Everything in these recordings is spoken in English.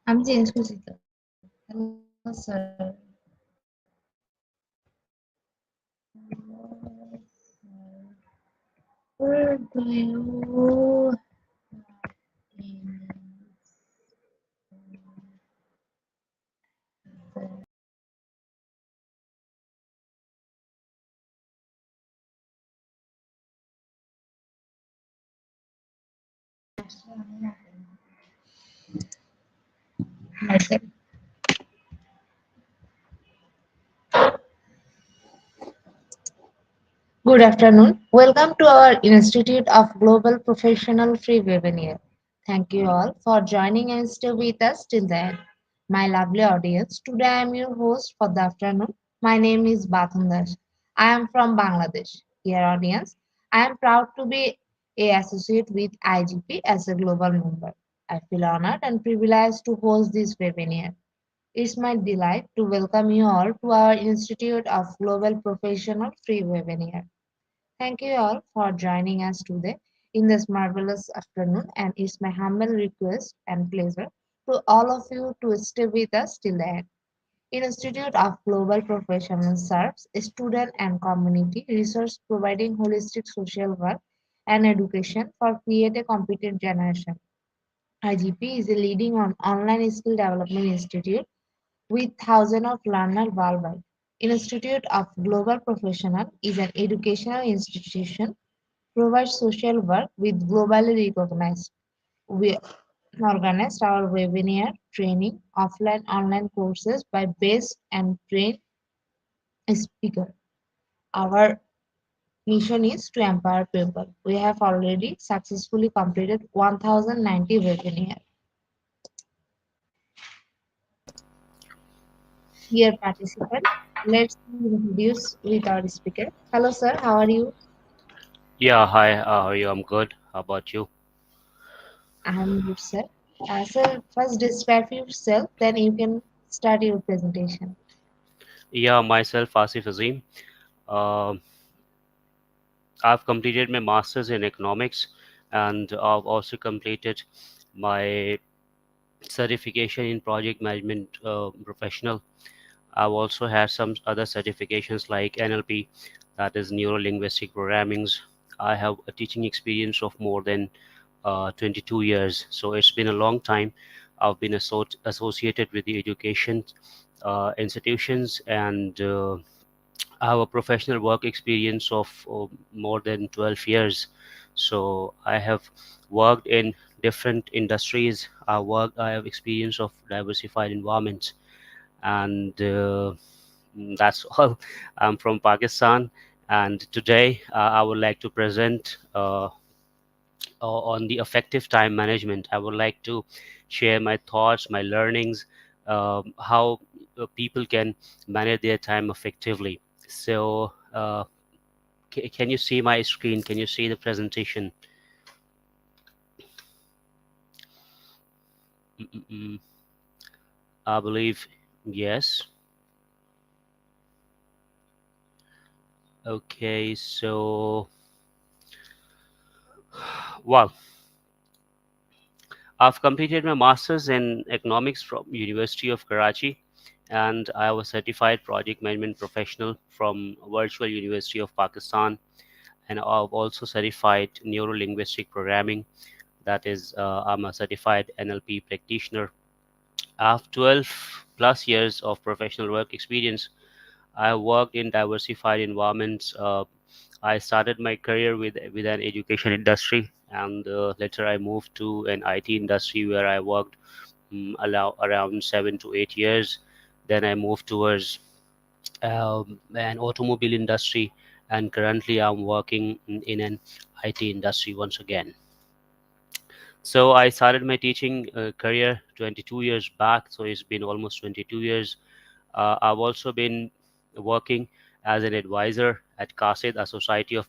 আমি চেঞ্জ করছি তো। Hello sir. Where do you myself? Good afternoon. Welcome to our Institute of Global Professional Free Webinar. Thank you all for joining and stay with us till the end. My lovely audience, today I am your host for the afternoon. My name is Bathun Das. I am from Bangladesh. Dear audience, I am proud to be a associate with IGP as a global member. I feel honored and privileged to host this webinar. It's my delight to welcome you all to our Institute of Global Professional Free Webinar. Thank you all for joining us today in this marvelous afternoon, and it's my humble request and pleasure to all of you to stay with us till the end. Institute of Global Professionals serves student and community research providing holistic social work and education for create a competent generation. IGP is a leading online skill development institute with thousands of learners worldwide. Institute of Global Professional is an educational institution provides social work with globally recognized. We organized our webinar training offline online courses by best and trained speaker. Our mission is to empower people. We have already successfully completed 1090 webinars. Dear participant, let's introduce with our speaker. Hello sir, how are you? Yeah, hi, how are you? I'm good. How about you? I am good sir. Sir, first describe yourself, then you can start your presentation. Yeah, myself, Asif Azim. Um I've completed my master's in economics and I've also completed my certification in project management professional. I've also had some other certifications like NLP, that is neuro linguistic programmings. I have a teaching experience of more than 22 years. So it's been a long time. I've been associated with the education institutions, and I have a professional work experience of more than 12 years. So I have worked in different industries. I have experience of diversified environments, and that's all. I'm from Pakistan, and today I would like to present on the effective time management. I would like to share my thoughts, my learnings, how people can manage their time effectively. So, can you see my screen? Can you see the presentation? Mm-mm-mm. I believe yes. Okay, so well, I've completed my master's in economics from University of Karachi, and I was certified project management professional from Virtual University of Pakistan, and I've also certified neuro linguistic programming. That is, I'm a certified NLP practitioner. I have 12 plus years of professional work experience. I worked in diversified environments. I started my career with an education industry, and later I moved to an IT industry where I worked around 7 to 8 years. Then I moved towards an automobile industry, and currently I'm working in an IT industry once again. So I started my teaching career 22 years back. So it's been almost 22 years. I've also been working as an advisor at CASED, a Society of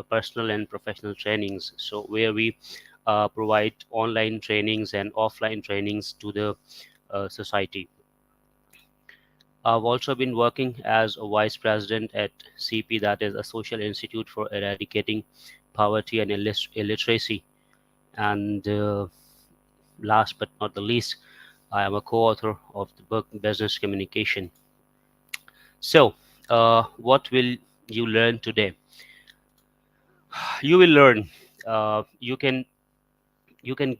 Personal and Professional Trainings. So where we provide online trainings and offline trainings to the society. I've also been working as a vice president at CP, that is a social institute for eradicating poverty and illiteracy. And last but not the least, I am a co-author of the book Business Communication. So, what will you learn today? You will learn. You can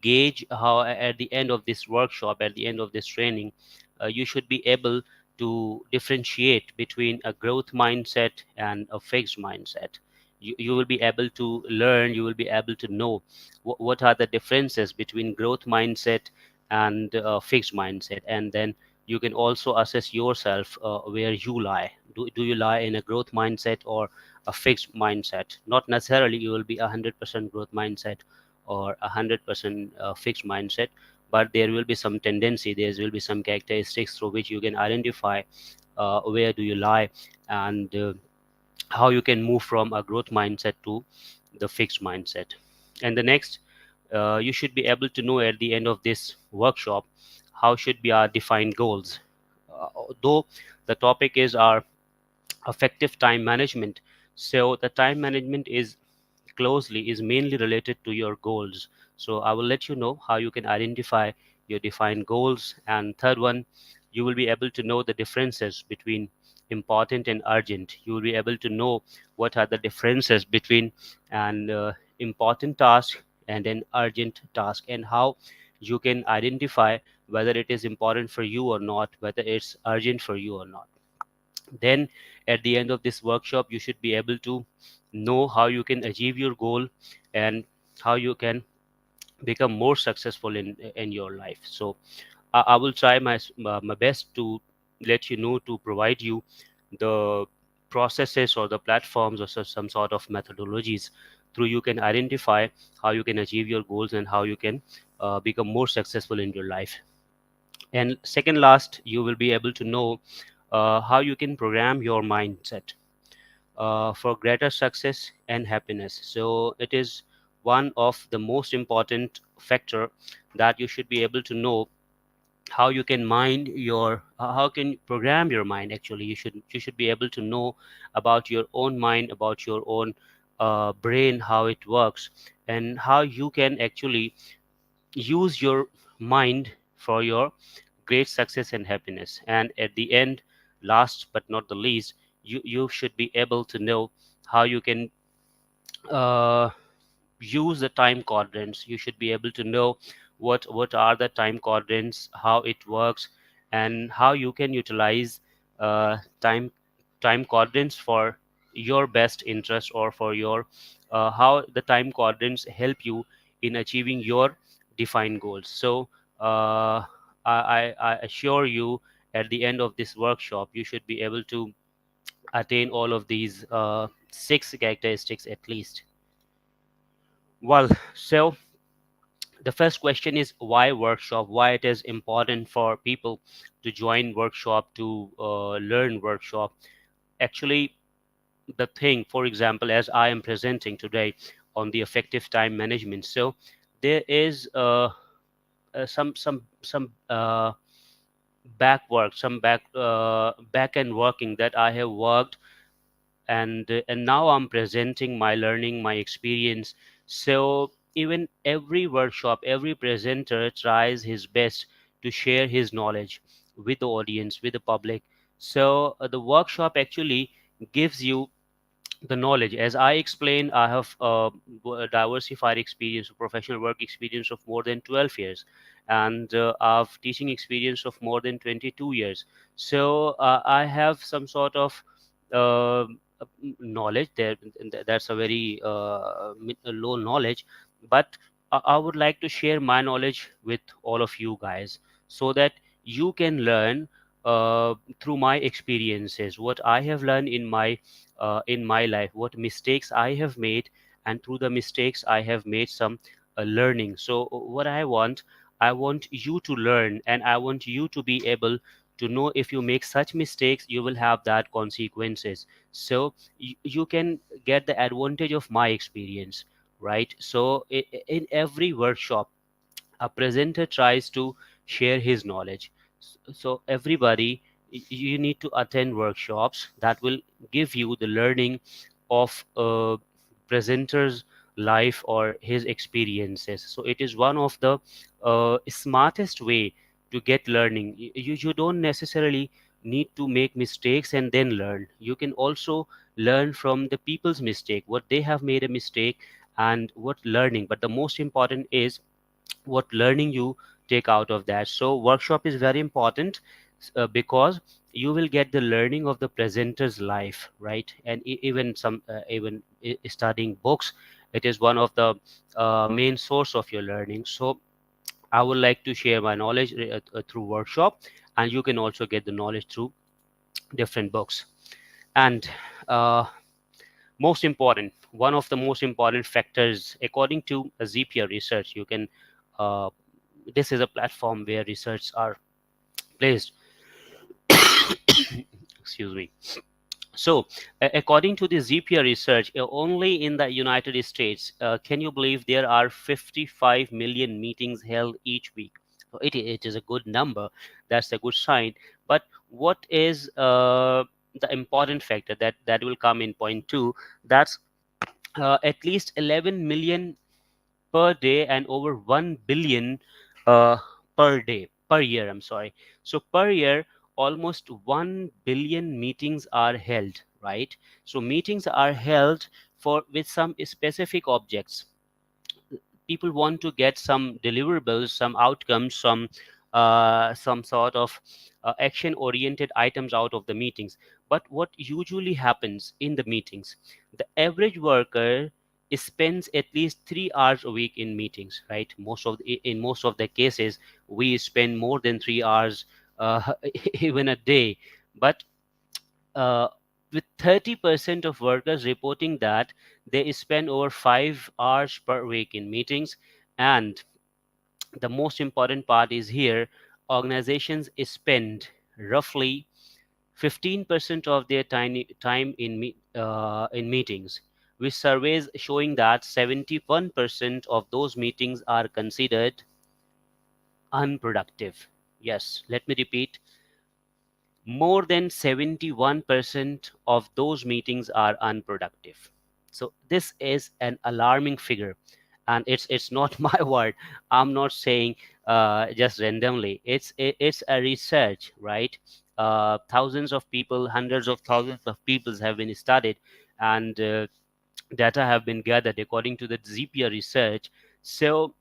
gauge how at the end of this workshop, at the end of this training, you should be able to differentiate between a growth mindset and a fixed mindset. You will be able to learn, you will be able to know what are the differences between growth mindset and fixed mindset, and then you can also assess yourself where you lie. Do you lie in a growth mindset or a fixed mindset? Not necessarily you will be 100% growth mindset or 100% fixed mindset, but there will be some tendency, there will be some characteristics through which you can identify where do you lie, and how you can move from a growth mindset to the fixed mindset. And the next, you should be able to know at the end of this workshop how should be our defined goals. Though the topic is our effective time management, so the time management is mainly related to your goals. So I will let you know how you can identify your defined goals. And third one, you will be able to know the differences between important and urgent. You will be able to know what are the differences between an important task and an urgent task, and how you can identify whether it is important for you or not, whether it's urgent for you or not. Then at the end of this workshop, you should be able to know how you can achieve your goal, and how you can become more successful in your life. So I will try my best to let you know, to provide you the processes or the platforms or some sort of methodologies through you can identify how you can achieve your goals, and how you can become more successful in your life. And second last, you will be able to know how you can program your mindset for greater success and happiness. So it is one of the most important factor that you should be able to know how you can mind your how can you program your mind. Actually, you should be able to know about your own mind, about your own brain, how it works, and how you can actually use your mind for your great success and happiness. And at the end, last but not the least, you should be able to know how you can uh, use the time quadrants. You should be able to know what are the time quadrants, how it works, and how you can utilize time quadrants for your best interest, or for your how the time quadrants help you in achieving your defined goals. So I assure you, at the end of this workshop, you should be able to attain all of these six characteristics at least. Well, so the first question is why workshop, why it is important for people to join workshop, to learn workshop. Actually, the thing, for example, as I am presenting today on the effective time management, so there is some back work, some back end working that I have worked, and now I'm presenting my learning, my experience. So even every workshop, every presenter tries his best to share his knowledge with the audience, with the public. So the workshop actually gives you the knowledge. As I explained, I have a diversified experience, professional work experience of more than 12 years, and I've teaching experience of more than 22 years. So I have some sort of uh, knowledge there. That's a very low knowledge, but I would like to share my knowledge with all of you guys, so that you can learn through my experiences, what I have learned in my life, what mistakes I have made, and through the mistakes I have made some learning. So what I want you to learn, and I want you to be able to know, if you make such mistakes, you will have that consequences. So you can get the advantage of my experience, right? So in every workshop, a presenter tries to share his knowledge. So everybody, you need to attend workshops that will give you the learning of a presenter's life or his experiences. So it is one of the smartest way to get learning. You don't necessarily need to make mistakes and then learn. You can also learn from the people's mistake, what they have made a mistake, and what learning. But the most important is what learning you take out of that. So workshop is very important, because you will get the learning of the presenter's life, right? And even some even studying books, it is one of the main source of your learning. So I would like to share my knowledge through workshop, and you can also get the knowledge through different books. And uh, most important, one of the most important factors according to a ZPR research, you can uh, this is a platform where research are placed. Excuse me. So according to the ZPR research, only in the United States, can you believe there are 55 million meetings held each week? So it is a good number. That's a good sign. But what is the important factor that will come in point two? That's at least 11 million per day and over 1 billion uh, per year, I'm sorry. So per year, almost 1 billion meetings are held, right? So meetings are held for with some specific objects. People want to get some deliverables, some outcomes, some sort of action oriented items out of the meetings. But what usually happens in the meetings, the average worker spends at least 3 hours a week in meetings, right? In most of the cases we spend more than 3 hours even a day. But uh, with 30% of workers reporting that they spend over 5 hours per week in meetings. And the most important part is here, organizations spend roughly 15% of their time in meetings, with surveys showing that 71% of those meetings are considered unproductive. Yes, let me repeat, more than 71% of those meetings are unproductive. So this is an alarming figure, and it's not my word. I'm not saying just randomly. It's a research, right? Thousands of people, hundreds of thousands of people have been studied, and data have been gathered according to the ZPR research. So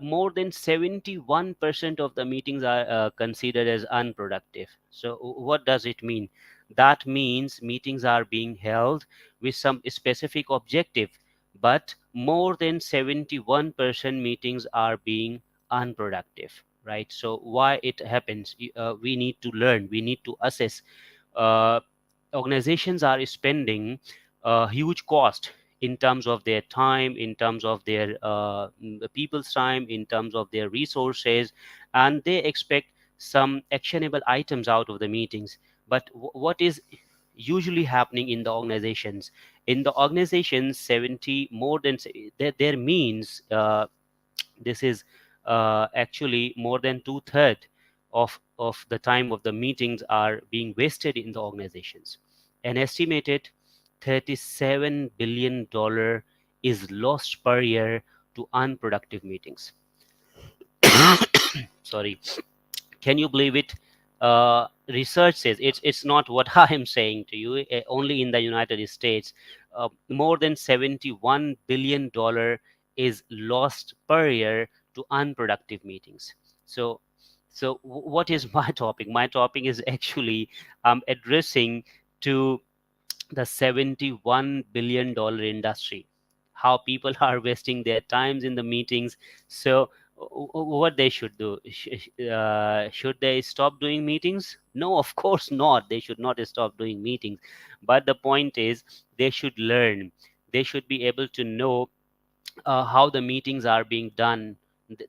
more than 71% of the meetings are considered as unproductive. So what does it mean? That means meetings are being held with some specific objective, but more than 71% meetings are being unproductive, right? So why it happens? We need to learn, we need to assess. uh, Organizations are spending a huge cost in terms of their time, in terms of their the people's time, in terms of their resources, and they expect some actionable items out of the meetings. But what is usually happening in the organizations? In the organizations, 70 more than there means this is actually more than two-thirds of the time of the meetings are being wasted in the organizations. An estimated $37 billion is lost per year to unproductive meetings. Sorry, can you believe it? Research says it's not what I am saying to you. Only in the United States, more than $71 billion is lost per year to unproductive meetings. So, what is my topic? My topic is actually addressing to the $71 billion industry, how people are wasting their times in the meetings. So what they should do, should they stop doing meetings? No, of course not, they should not stop doing meetings. But the point is, they should learn, they should be able to know how the meetings are being done.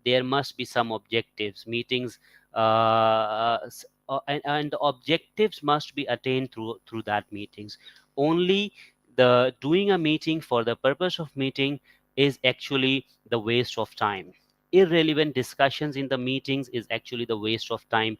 There must be some objectives. Meetings, and the objectives must be attained through that meetings. Only the doing a meeting for the purpose of meeting is actually the waste of time. Irrelevant discussions in the meetings is actually the waste of time.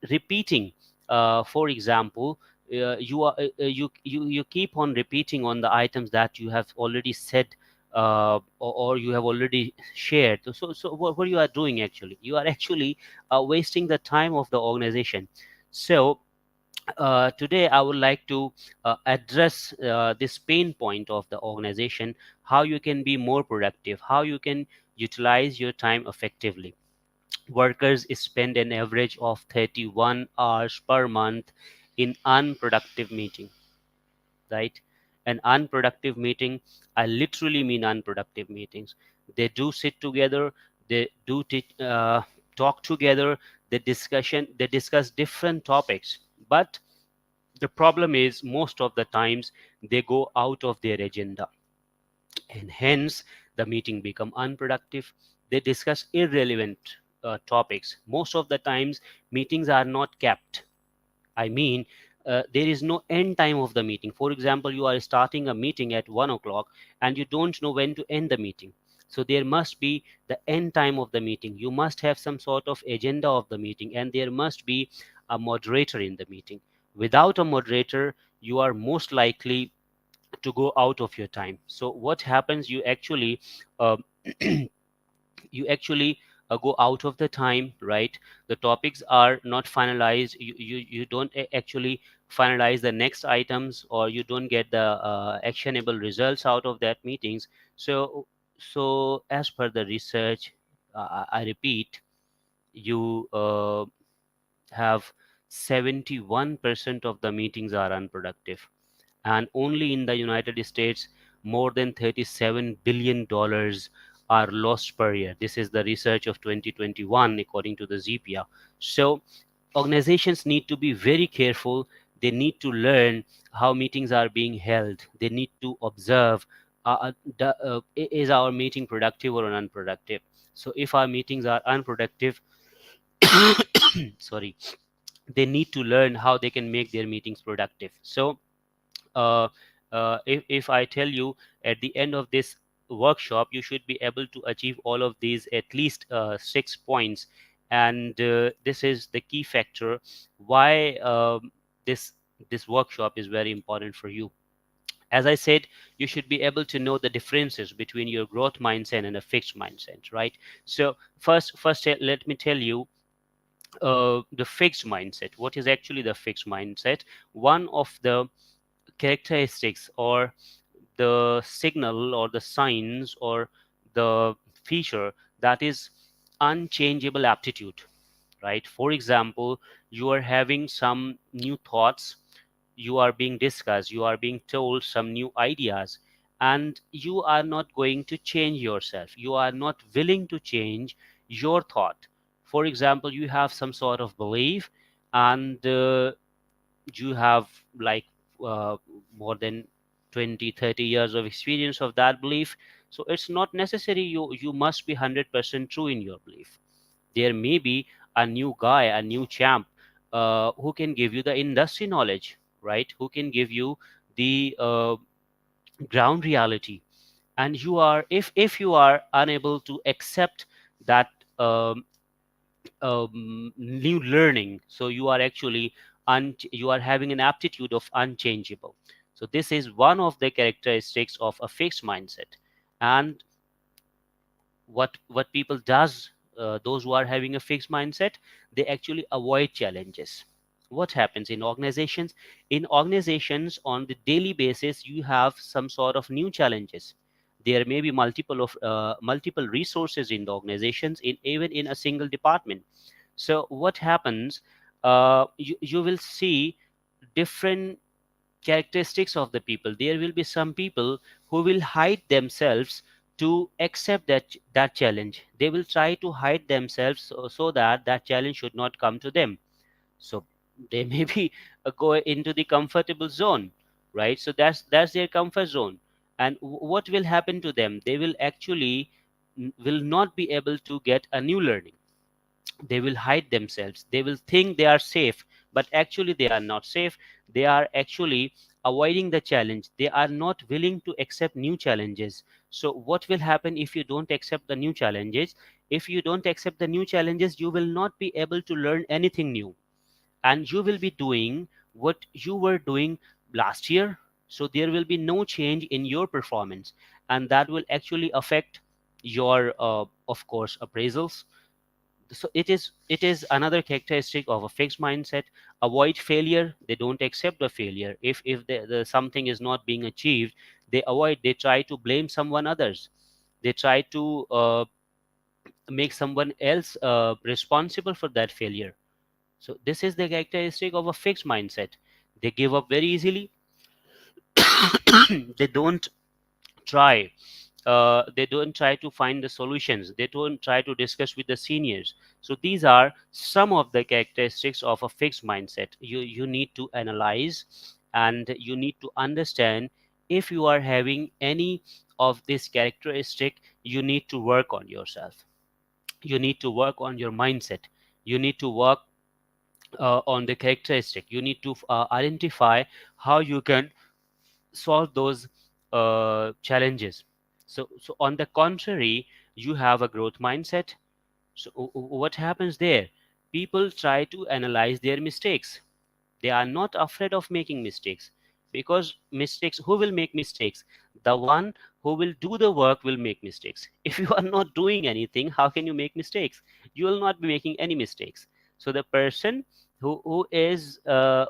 Repeating, for example, you keep on repeating on the items that you have already said or you have already shared. So what you are doing actually, you are actually wasting the time of the organization. So today I would like to address this pain point of the organization, how you can be more productive, how you can utilize your time effectively. Workers spend an average of 31 hours per month in unproductive meeting, right? An unproductive meeting, I literally mean unproductive meetings. They do sit together, they do talk together, they discuss different topics, but the problem is most of the times they go out of their agenda, and hence the meeting become unproductive. They discuss irrelevant topics. Most of the times meetings are not kept. I mean, there is no end time of the meeting. For example, you are starting a meeting at 1 o'clock and you don't know when to end the meeting. So there must be the end time of the meeting. You must have some sort of agenda of the meeting, and there must be a moderator in the meeting. Without a moderator, you are most likely to go out of your time. So what happens? Uh, you actually go out of the time, right? The topics are not finalized. You don't actually finalize the next items, or you don't get the actionable results out of that meetings. So as per the research, I repeat, you have 71% of the meetings are unproductive, and only in the United States, more than $37 billion are lost per year. This is the research of 2021, according to the ZPA. So organizations need to be very careful. They need to learn how meetings are being held. They need to observe, is our meeting productive or unproductive. So if our meetings are unproductive, sorry, they need to learn how they can make their meetings productive. So uh, if I tell you at the end of this workshop, you should be able to achieve all of these, at least 6 points. And this is the key factor why this this workshop is very important for you. As I said, you should be able to know the differences between your growth mindset and a fixed mindset, right? So first let me tell you the fixed mindset. What is actually the fixed mindset? One of the characteristics, or the signal, or the signs, or the feature, that is unchangeable aptitude, right? For example, you are having some new thoughts, you are being discussed, you are being told some new ideas, and you are not going to change yourself, you are not willing to change your thought. For example, you have some sort of belief, and you have like uh, more than 20-30 years of experience of that belief. So it's not necessary you must be 100% true in your belief. There may be a new guy, a new champ, who can give you the industry knowledge, right? Who can give you the ground reality. And you are, if you are unable to accept that um, new learning, so you are actually you are having an aptitude of unchangeable. So this is one of the characteristics of a fixed mindset. And what people does, those who are having a fixed mindset, they actually avoid challenges. What happens in organizations? In organizations, on the daily basis, you have some sort of new challenges. There may be multiple resources in the organizations, in even in a single department. So what happens, you will see different characteristics of the people. There will be some people who will hide themselves to accept that challenge. They will try to hide themselves, so that that challenge should not come to them. So they may be go into the comfortable zone, right? So that's their comfort zone. And what will happen to them? They will actually will not be able to get a new learning. They will hide themselves, they will think they are safe, but actually they are not safe. They are actually avoiding the challenge, they are not willing to accept new challenges. So what will happen if you don't accept the new challenges? If you don't accept the new challenges, you will not be able to learn anything new, and you will be doing what you were doing last year. So there will be no change in your performance. and that will actually affect your of course appraisals. So it is another characteristic of a fixed mindset. Avoid failure. They don't accept the failure. If the something is not being achieved, they avoid. They try to blame someone others. They try to make someone else responsible for that failure. So this is the characteristic of a fixed mindset. They give up very easily. They don't try they don't try to find the solutions. They don't try to discuss with the seniors. So these are some of the characteristics of a fixed mindset. You need to analyze, and you need to understand. If you are having any of this characteristic, you need to work on yourself. You need to work on your mindset. You need to work on the characteristic. You need to identify how you can solve those challenges. So on the contrary, you have a growth mindset. So what happens there? People try to analyze their mistakes. They are not afraid of making mistakes, because mistakes, who will make mistakes? The one who will do the work will make mistakes. If you are not doing anything, how can you make mistakes? You will not be making any mistakes. So the person who is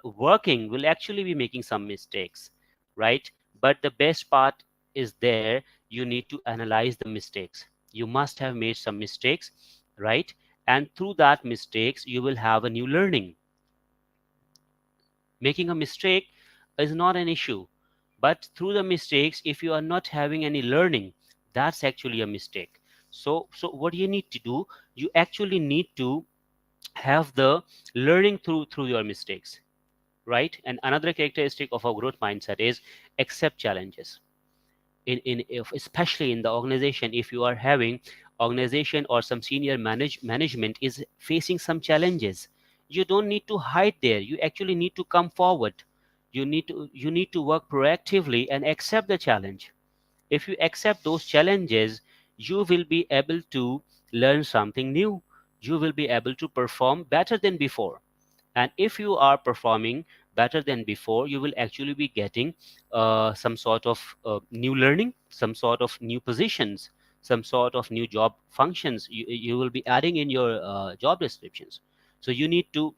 working will actually be making some mistakes, right? But the best part is there. You need to analyze the mistakes. You must have made some mistakes, right? And through that mistakes you will have a new learning. Making a mistake is not an issue, but through the mistakes, if you are not having any learning, that's actually a mistake. So what you need to do, you actually need to have the learning through your mistakes, right? And another characteristic of a growth mindset is accept challenges. In if, especially in the organization, if you are having organization or some senior management is facing some challenges, you don't need to hide there. You actually need to come forward. You need to work proactively and accept the challenge. If you accept those challenges, you will be able to learn something new. You will be able to perform better than before. And if you are performing better than before, you will actually be getting some sort of new learning, some sort of new positions, some sort of new job functions you will be adding in your job descriptions. So you need to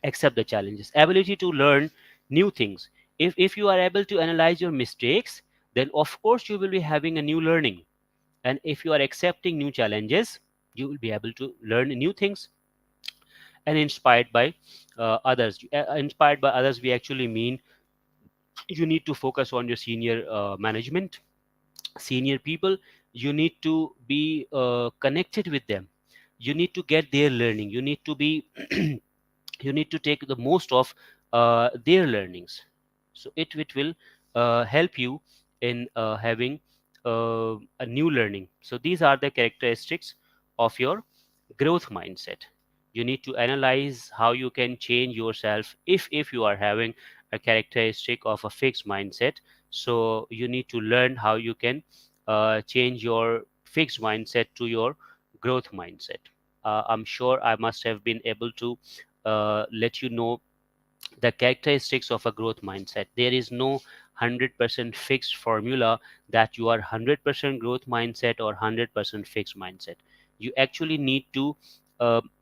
accept the challenges. Ability to learn new things. If you are able to analyze your mistakes, then of course you will be having a new learning. And if you are accepting new challenges, you will be able to learn new things. And inspired by others. Inspired by others, we actually mean you need to focus on your senior management, senior people. You need to be connected with them. You need to get their learning. You need to be you need to take the most of their learnings. So it will help you in having a new learning. So these are the characteristics of your growth mindset. You need to analyze how you can change yourself if you are having a characteristic of a fixed mindset. So you need to learn how you can change your fixed mindset to your growth mindset. I'm sure I must have been able to let you know the characteristics of a growth mindset. There is no 100% fixed formula that you are 100% growth mindset or 100% fixed mindset. You actually need to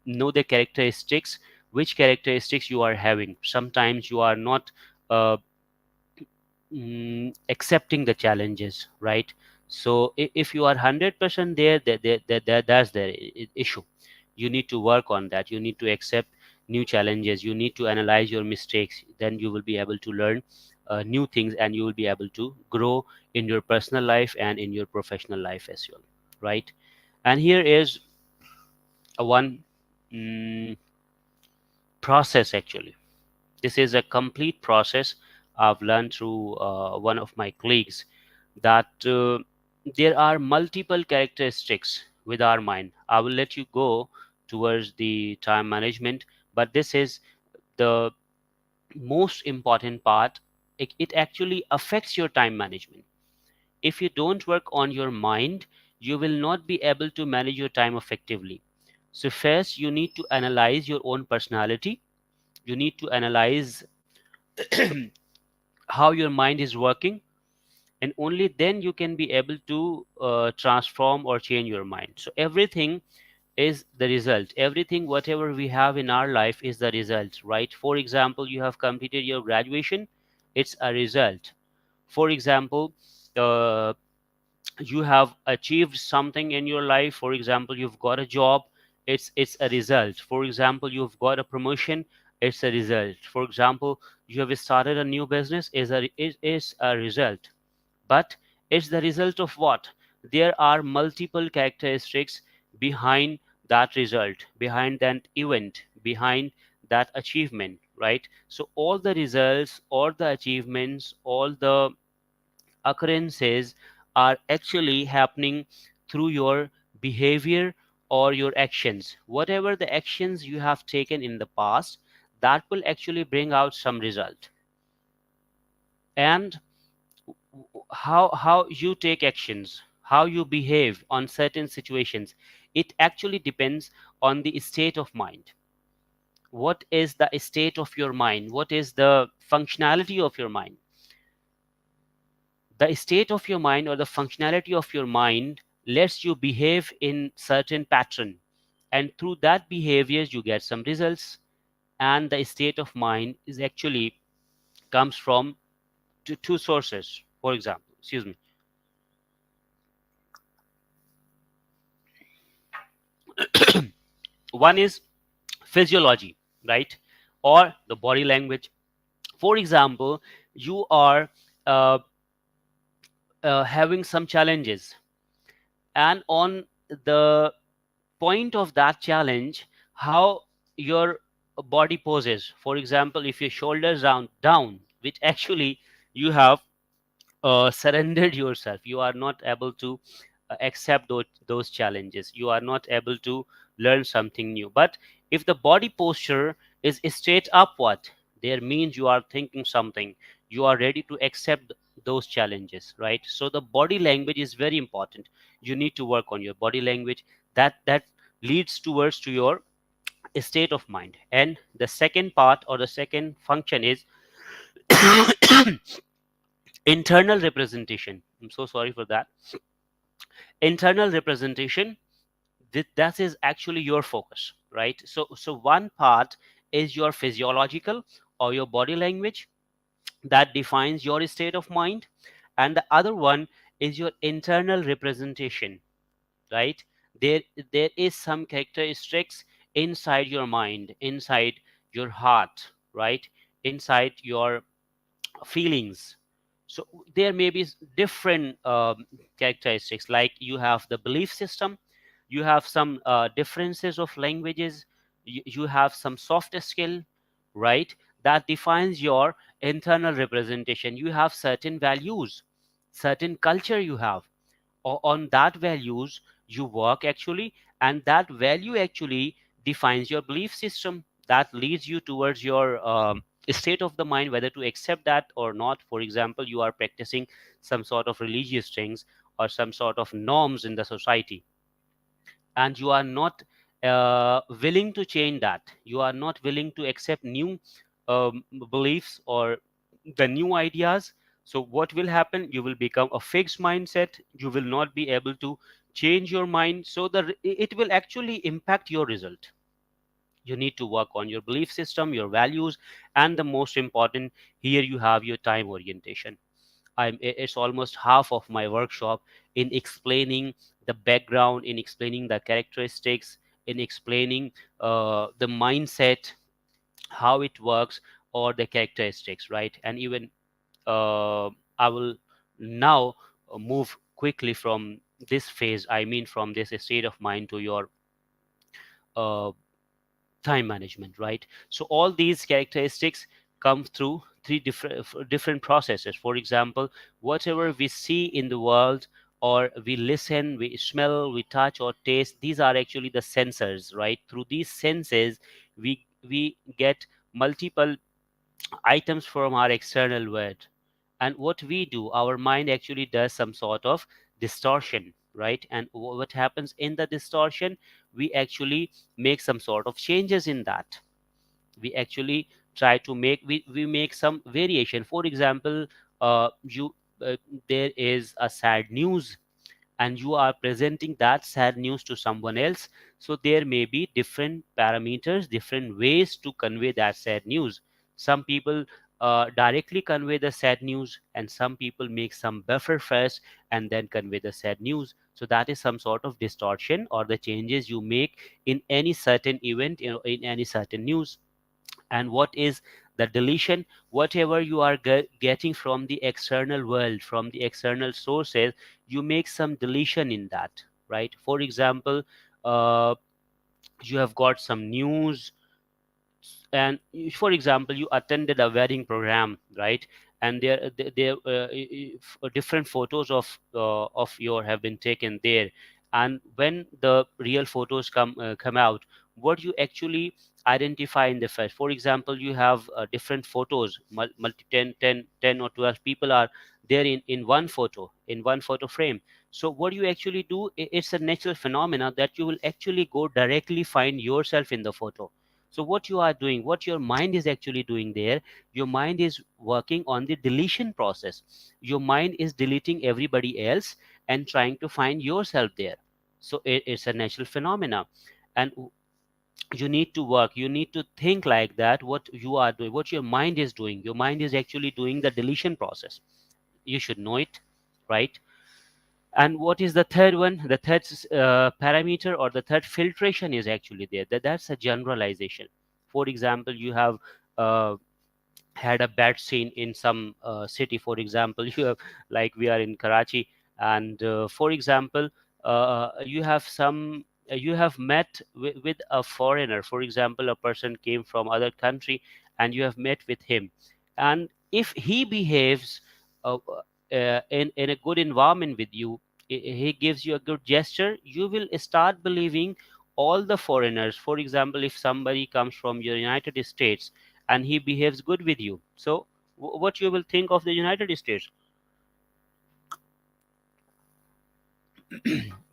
know the characteristics, which characteristics you are having. Sometimes you are not uh, accepting the challenges, right? So if you are 100% there, that's the issue. You need to work on that. You need to accept new challenges. You need to analyze your mistakes. Then you will be able to learn new things, and you will be able to grow in your personal life and in your professional life as well, right? And here is a one mm, process actually. This is a complete process I've learned through one of my colleagues, that there are multiple characteristics with our mind. I will let you go towards the time management, but this is the most important part. It actually affects your time management. If you don't work on your mind, you will not be able to manage your time effectively. So first you need to analyze your own personality. You need to analyze how your mind is working. and only then you can be able to transform or change your mind. So everything is the result. Everything whatever we have in our life is the result, right? For example, you have completed your graduation, it's a result. For example, uh, you have achieved something in your life. For example, you've got a job, it's a result. For example, you've got a promotion, it's a result. For example, you have started a new business, is a result. But it's the result of what? There are multiple characteristics behind that result, behind that event, behind that achievement, right? So all the results, all the achievements, all the occurrences are actually happening through your behavior or your actions. Whatever the actions you have taken in the past, that will actually bring out some result. And how you take actions, how you behave on certain situations, it actually depends on the state of mind. What is the state of your mind? What is the functionality of your mind? The state of your mind or the functionality of your mind lets you behave in certain pattern, and through that behaviors you get some results. And the state of mind is actually comes from two sources. For example, excuse me, one is physiology, right? Or the body language. For example, you are uh, having some challenges, and on the point of that challenge, how your body poses. For example, if your shoulders down, which actually you have surrendered yourself, you are not able to accept those challenges, you are not able to learn something new. But if the body posture is straight upward, there means you are thinking something, you are ready to accept those challenges, right? So the body language is very important. You need to work on your body language. That leads towards to your state of mind. And the second part or the second function is internal representation. I'm so sorry for that. Internal representation, that is actually your focus, right? So one part is your physiological or your body language, that defines your state of mind. And the other one is your internal representation, right? There is some characteristics inside your mind, inside your heart, right? Inside your feelings. So there may be different characteristics, like you have the belief system, you have some differences of languages, you have some soft skill, right? That defines your internal representation. You have certain values, certain culture you have, on that values you work actually, and that value actually defines your belief system, that leads you towards your state of the mind, whether to accept that or not. For example, you are practicing some sort of religious things or some sort of norms in the society, and you are not willing to change that, you are not willing to accept new beliefs or the new ideas. So what will happen? You will become a fixed mindset, you will not be able to change your mind. So it will actually impact your result. You need to work on your belief system, your values, and the most important, here you have your time orientation. It's almost half of my workshop in explaining the background, in explaining the characteristics, in explaining the mindset, how it works, or the characteristics, right? And even I will now move quickly from this phase, I mean from this state of mind, to your uh, time management, right? So all these characteristics come through three different processes. For example, whatever we see in the world, or we listen, we smell, we touch or taste, these are actually the sensors, right? Through these senses we get multiple items from our external world. And what we do, our mind actually does some sort of distortion, right? And what happens in the distortion, we actually make some sort of changes in that. We actually try to make, we make some variation. For example, you uh, there is a sad news and you are presenting that sad news to someone else, so there may be different parameters, different ways to convey that sad news. Some people directly convey the sad news, and some people make some buffer first and then convey the sad news. So that is some sort of distortion or the changes you make in any certain event, in any certain news. And what is the deletion? Whatever you are getting from the external world, from the external sources, you make some deletion in that, right? For example, uh, you have got some news, and for example, you attended a wedding program, right? And there different photos of your have been taken there. And when the real photos come out, what you actually identify in the first, for example, you have different photos, multi 10 or 12 people are there in one photo frame. So what you actually do, it's a natural phenomena that you will actually go directly find yourself in the photo. So what you are doing, what your mind is actually doing there, your mind is working on the deletion process. Your mind is deleting everybody else and trying to find yourself there. So it's a natural phenomena. And you need to work, you need to think like that, what you are doing, what your mind is doing. Your mind is actually doing the deletion process. You should know it, right? And what is the third one? The third parameter or the third filtration is actually there. That's a generalization. For example, you have uh, had a bad scene in some city. For example, you have, like we are in Karachi, and for example, you have some you have met with a foreigner. For example, a person came from other country and you have met with him, and if he behaves in a good environment with you, he gives you a good gesture, you will start believing all the foreigners. For example, if somebody comes from the United States and he behaves good with you, so what you will think of the United States?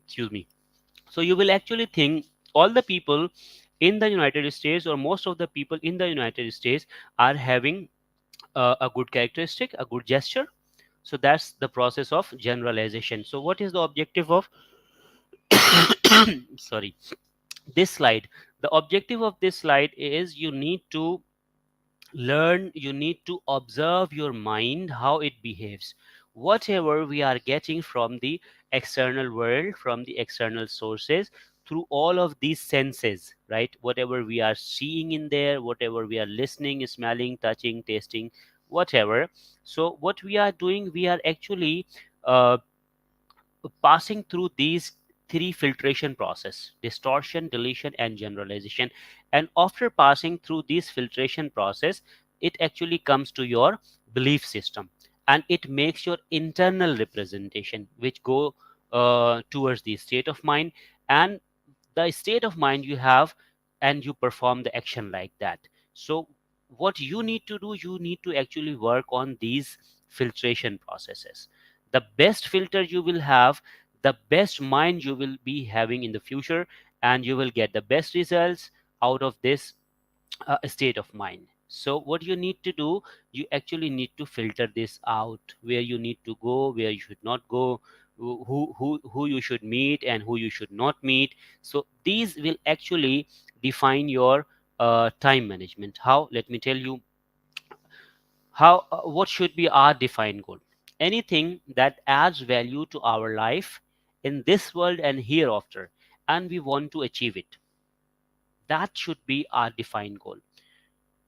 Excuse me. So you will actually think all the people in the United States, or most of the people in the United States, are having a good characteristic, a good gesture. So that's the process of generalization. So what is the objective of sorry, this slide? The objective of this slide is you need to learn, you need to observe your mind, how it behaves. Whatever we are getting from the external world, from the external sources, through all of these senses, right? Whatever we are seeing in there, whatever we are listening, smelling, touching, tasting, whatever. So what we are doing, we are actually uh, passing through these three filtration process: distortion, deletion, and generalization. And after passing through this filtration process, it actually comes to your belief system, and it makes your internal representation, which go towards the state of mind. And the state of mind you have, and you perform the action like that. So what you need to do, you need to actually work on these filtration processes. The best filter you will have, the best mind you will be having in the future, and you will get the best results out of this state of mind. So what you need to do, you actually need to filter this out, where you need to go, where you should not go, who you should meet and who you should not meet. So these will actually define your time management. How? Let me tell you how. What should be our defined goal? Anything that adds value to our life in this world and hereafter, and we want to achieve it. That should be our defined goal,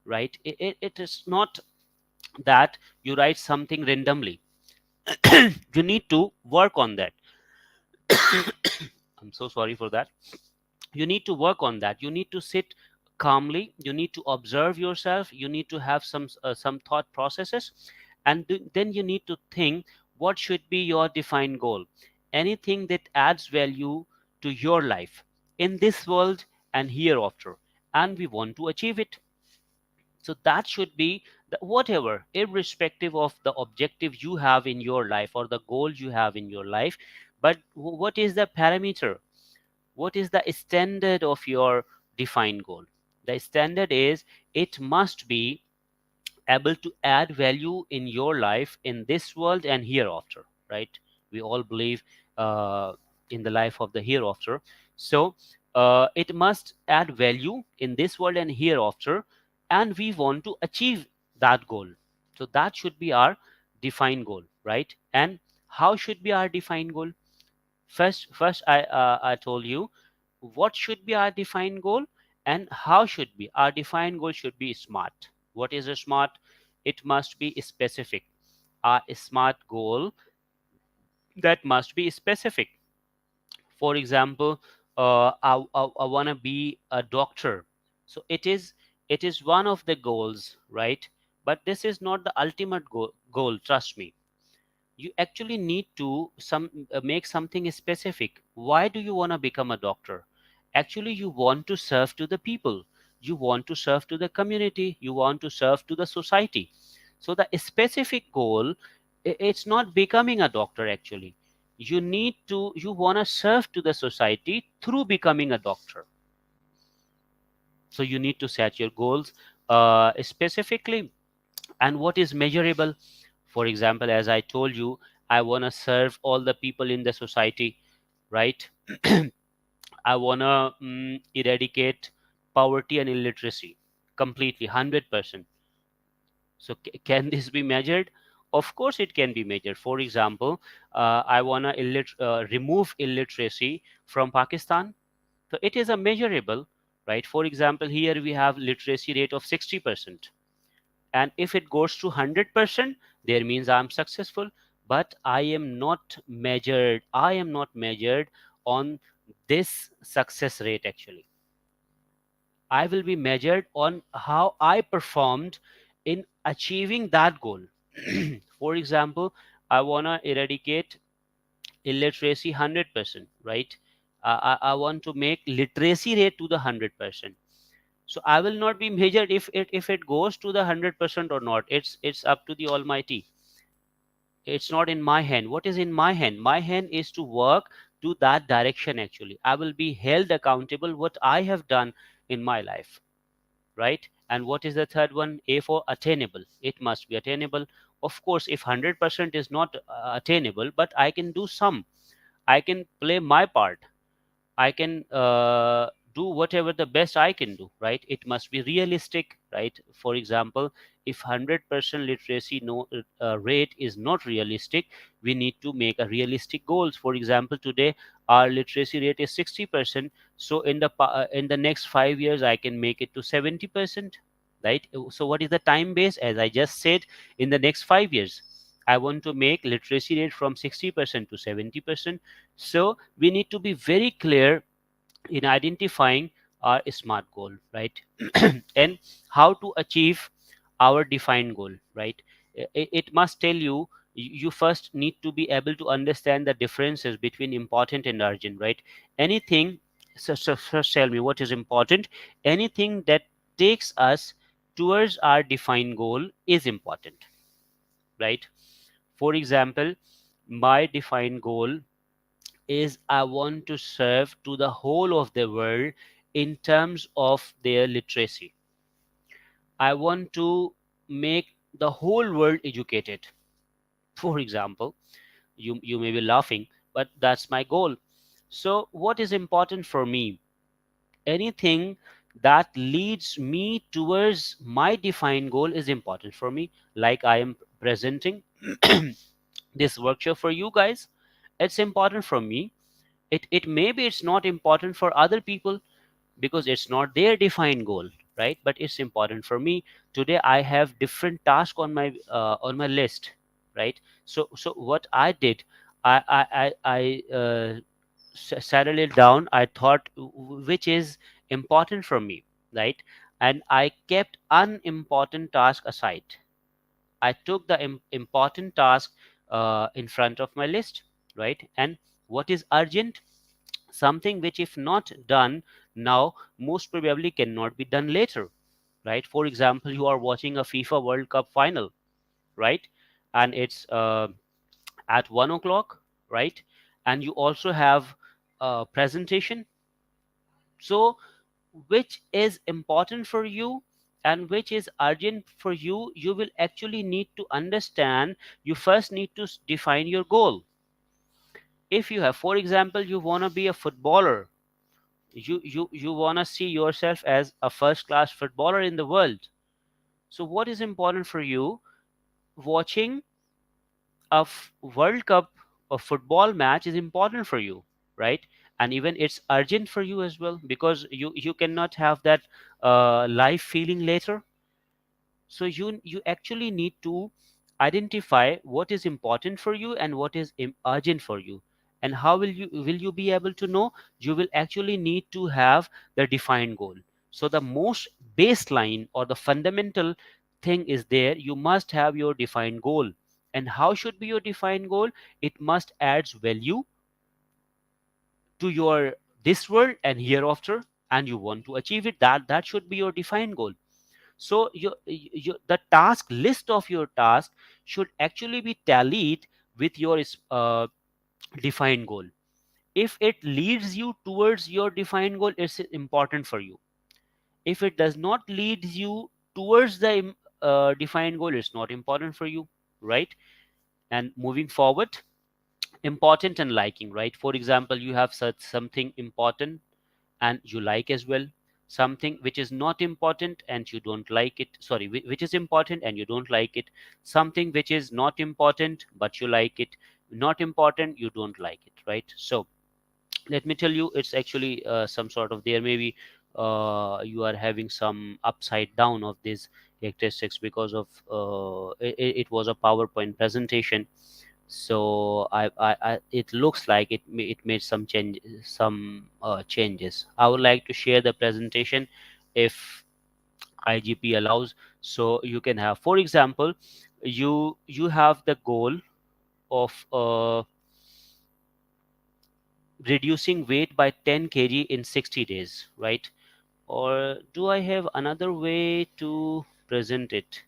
right? It is not that you write something randomly. You need to work on that. I'm so sorry for that. You need to work on that. You need to sit calmly, you need to observe yourself, you need to have some thought processes, and then you need to think what should be your defined goal. Anything that adds value to your life in this world and hereafter, and we want to achieve it. So that should be whatever, irrespective of the objective you have in your life or the goal you have in your life. But what is the parameter? What is the standard of your defined goal? The standard is, it must be able to add value in your life in this world and hereafter, right? We all believe uh, in the life of the hereafter. So it must add value in this world and hereafter, and we want to achieve that goal. So that should be our defined goal, right? And how should be our defined goal? First I told you what should be our defined goal and how should be. Our defined goal should be smart. What is a smart? It must be specific. A smart goal that must be specific. For example, I want to be a doctor. So it is one of the goals, right? But this is not the ultimate goal, trust me. You actually need to make something specific. Why do you want to become a doctor? Actually, you want to serve to the people, you want to serve to the community, you want to serve to the society. So the specific goal, it's not becoming a doctor. Actually, you want to serve to the society through becoming a doctor. So you need to set your goals specifically. And what is measurable? For example, as I told you, I want to serve all the people in the society, right? I want to eradicate poverty and illiteracy completely, 100%. So can this be measured? Of course it can be measured. For example, I want to remove illiteracy from Pakistan. So it is a measurable, right? For example, here we have literacy rate of 60%, and if it goes to 100%, there means I'm successful. But I am not measured on this success rate. Actually, I will be measured on how I performed in achieving that goal. For example, I want to eradicate illiteracy 100%, right? I want to make literacy rate to the 100%. So I will not be measured if it goes to the 100% or not. It's up to the Almighty. It's not in my hand. What is in my hand? My hand is to work to that direction. Actually, I will be held accountable what I have done in my life, right? And what is the third one? A for attainable. It must be attainable. Of course, if 100% is not attainable, but I can do some, I can play my part, I can do whatever the best I can do, right? It must be realistic, right? For example, if 100% literacy rate is not realistic, we need to make a realistic goals. For example, today our literacy rate is 60%. So in the next 5 years, I can make it to 70%, right? So what is the time base? As I just said, in the next 5 years, I want to make literacy rate from 60% to 70%. So we need to be very clear in identifying our smart goal, right? And how to achieve our defined goal, right? It must tell you, you first need to be able to understand the differences between important and urgent, right? Anything, so first tell me what is important. Anything that takes us towards our defined goal is important, right? For example, my defined goal is I want to serve to the whole of the world in terms of their literacy. I want to make the whole world educated. For example, you may be laughing, but that's my goal. So what is important for me? Anything that leads me towards my defined goal is important for me. Like I am presenting this workshop for you guys, it's important for me. It maybe it's not important for other people because it's not their defined goal, right? But it's important for me. Today I have different tasks on my list, right? So what I did, I settled it down. I thought which is important for me, right? And I kept unimportant task aside. I took the important task in front of my list, right? And what is urgent? Something which if not done now, most probably cannot be done later, right? For example, you are watching a FIFA World Cup final, right? And it's at 1 o'clock, right? And you also have a presentation. So which is important for you and which is urgent for you, you will actually need to understand. You first need to define your goal. If you have, for example, you want to be a footballer, you want to see yourself as a first class footballer in the world. So what is important for you? Watching a World Cup or football match is important for you, right? And even it's urgent for you as well, because you cannot have that live feeling later. So you actually need to identify what is important for you and what is urgent for you. And how will you be able to know? You will actually need to have the defined goal. So the most baseline or the fundamental thing is there. You must have your defined goal. And how should be your defined goal? It must adds value to your this world and hereafter, and you want to achieve it. That should be your defined goal. So the task list of your task should actually be tallied with your defined goal. If it leads you towards your defined goal, it's important for you. If it does not lead you towards the defined goal, it's not important for you, right? And moving forward, important and liking, right? For example, you have such something important and you like as well, something which is not important and you don't like it, sorry, which is important and you don't like it, something which is not important but you like it, not important, you don't like it, right? So let me tell you, it's actually some sort of, there maybe you are having some upside down of these characteristics because of it was a PowerPoint presentation. So it looks like it made some change, some changes. I would like to share the presentation if IGP allows, so you can have, for example, you have the goal of reducing weight by 10 kg in 60 days, right? Or do I have another way to present it?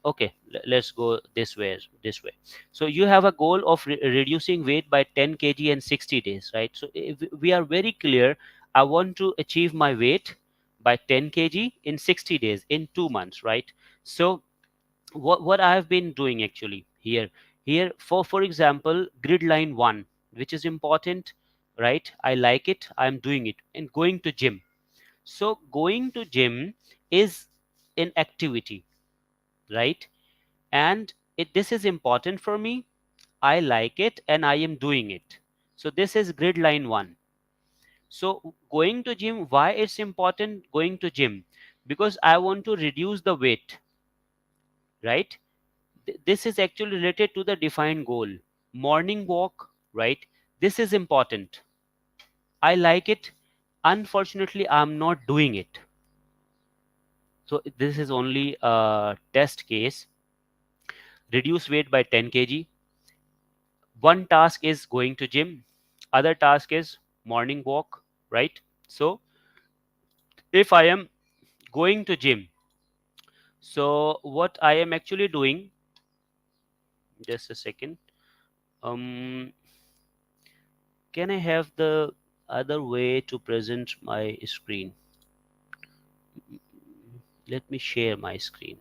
Okay, let's go this way. So you have a goal of reducing weight by 10 kg in 60 days, right? So if we are very clear, I want to achieve my weight by 10 kg in 60 days, in 2 months, right? So what I have been doing actually here, for example, grid line 1, which is important, right? I like it, I'm doing it. And going to gym, so going to gym is an activity, right? And this is important for me, I like it and I am doing it. So this is grid line 1. So going to gym, why it's important going to gym? Because I want to reduce the weight, right? This is actually related to the defined goal. Morning walk, right? This is important, I like it, unfortunately I'm not doing it. So this is only a test case. Reduce weight by 10 kg. One task is going to gym, other task is morning walk, right? So if I am going to gym, so what I am actually doing, just a second, um can I have the other way to present my screen? Let me share my screen.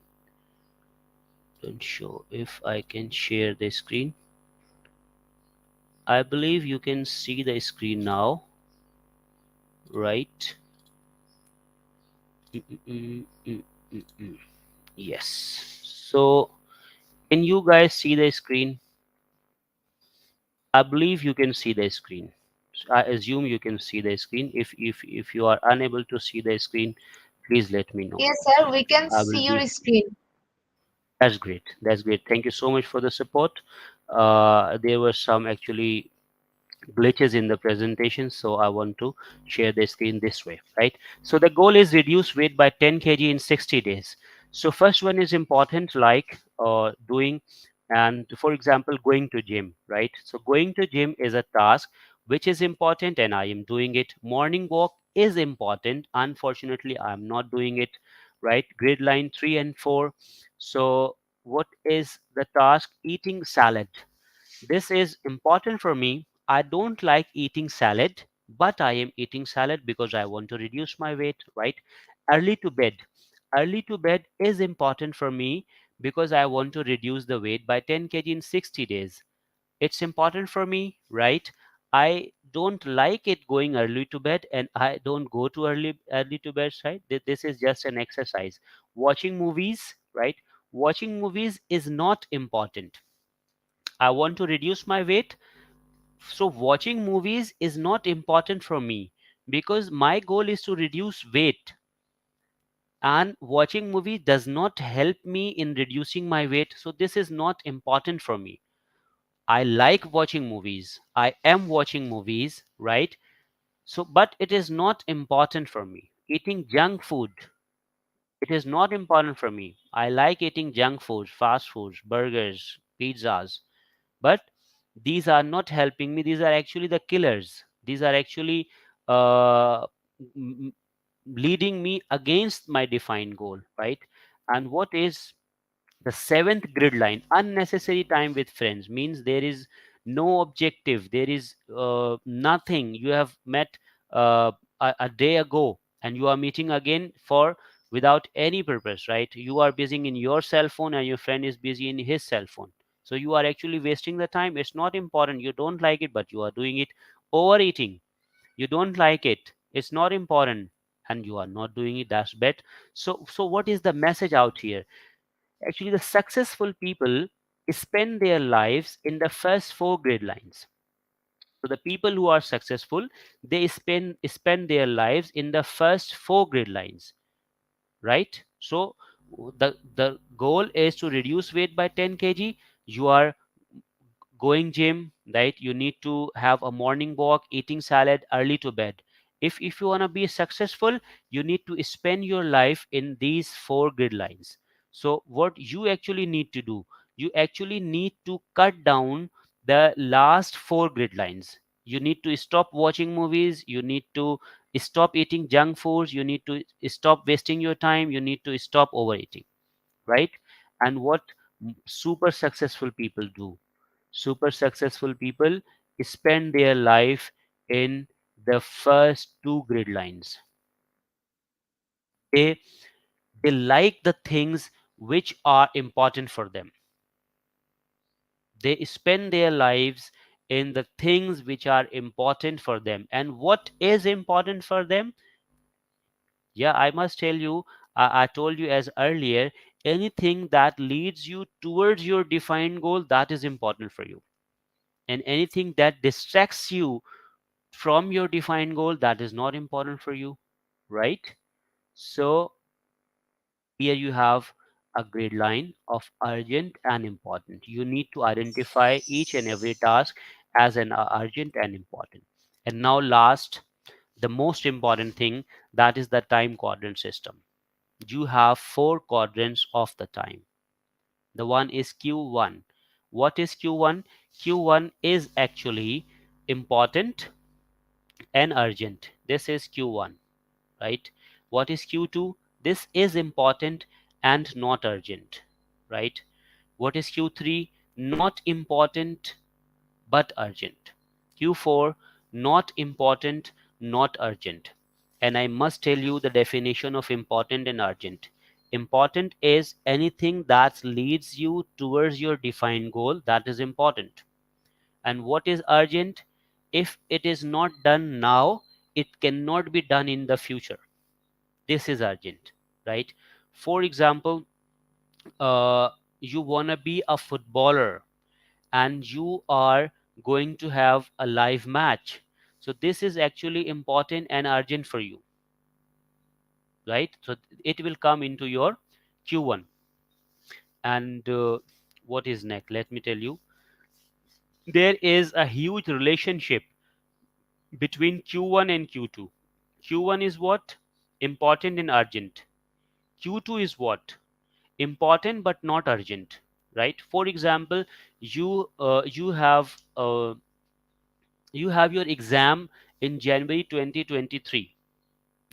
Don't show if I can share the screen. I believe you can see the screen now, right? Mm, mm, mm, mm, mm. Yes. So can you guys see the screen? I believe you can see the screen. So I assume you can see the screen. If you are unable to see the screen, please let me know. Yes, sir, we can I will see be. your screen. That's great. That's great. Thank you so much for the support. There were some actually glitches in the presentation, so I want to share the screen this way, right? So the goal is reduce weight by 10 kg in 60 days. So first one is important, like doing, and for example going to gym, right? So going to gym is a task which is important and I am doing it. Morning walk is important, unfortunately I'm not doing it, right? Grid line 3 and 4. So what is the task? Eating salad, this is important for me. I don't like eating salad, but I am eating salad because I want to reduce my weight, right? Early to bed. Early to bed is important for me because I want to reduce the weight by 10 kg in 60 days. It's important for me, right? I don't like it going early to bed, and I don't go to early to bed, right? This is just an exercise. Watching movies, right? Watching movies is not important. I want to reduce my weight, so watching movies is not important for me because my goal is to reduce weight, and watching movie does not help me in reducing my weight, so this is not important for me. I like watching movies, I am watching movies, right? So but it is not important for me. Eating junk food, it is not important for me. I like eating junk food, fast foods, burgers, pizzas, but these are not helping me. These are actually the killers. These are actually uh, m- leading me against my defined goal, right? And what is the seventh grid line? Unnecessary time with friends means there is no objective, there is nothing. You have met a day ago and you are meeting again for without any purpose, right? You are busy in your cell phone and your friend is busy in his cell phone, so you are actually wasting the time. It's not important, you don't like it, but you are doing it. Overeating, you don't like it, it's not important, and you are not doing it. That's bad. So what is the message out here? Actually, the successful people spend their lives in the first four grid lines. So the people who are successful, they spend their lives in the first four grid lines, right? So the goal is to reduce weight by 10 kg. You are going gym, right? You need to have a morning walk, eating salad, early to bed. If you want to be successful, you need to spend your life in these four grid lines. So what you actually need to do, you actually need to cut down the last four grid lines. You need to stop watching movies, you need to stop eating junk foods, you need to stop wasting your time, you need to stop overeating, right? And what super successful people do, super successful people spend their life in the first two grid lines. They they like the things which are important for them. They spend their lives in the things which are important for them. And what is important for them? Yeah, I must tell you, I told you as earlier, anything that leads you towards your defined goal, that is important for you. And anything that distracts you from your defined goal, that is not important for you, right? So here you have a grid line of urgent and important. You need to identify each and every task as an urgent and important. And now last, the most important thing, that is the time quadrant system. You have four quadrants of the time. The one is Q1. What is Q1? Q1 is actually important and urgent. This is Q1, right? What is Q2? This is important and not urgent, right? What is Q3? Not important but urgent. Q4, not important, not urgent. And I must tell you the definition of important and urgent. Important is anything that leads you towards your defined goal, that is important. And what is urgent? If it is not done now, it cannot be done in the future. This is urgent, right? For example, uh, you want to be a footballer and you are going to have a live match, so this is actually important and urgent for you, right? So it will come into your Q1. And what is next? Let me tell you, there is a huge relationship between Q1 and Q2. Q1 is what? Important and urgent. Q2 is what? Important but not urgent, right? For example, you have your exam in January 2023,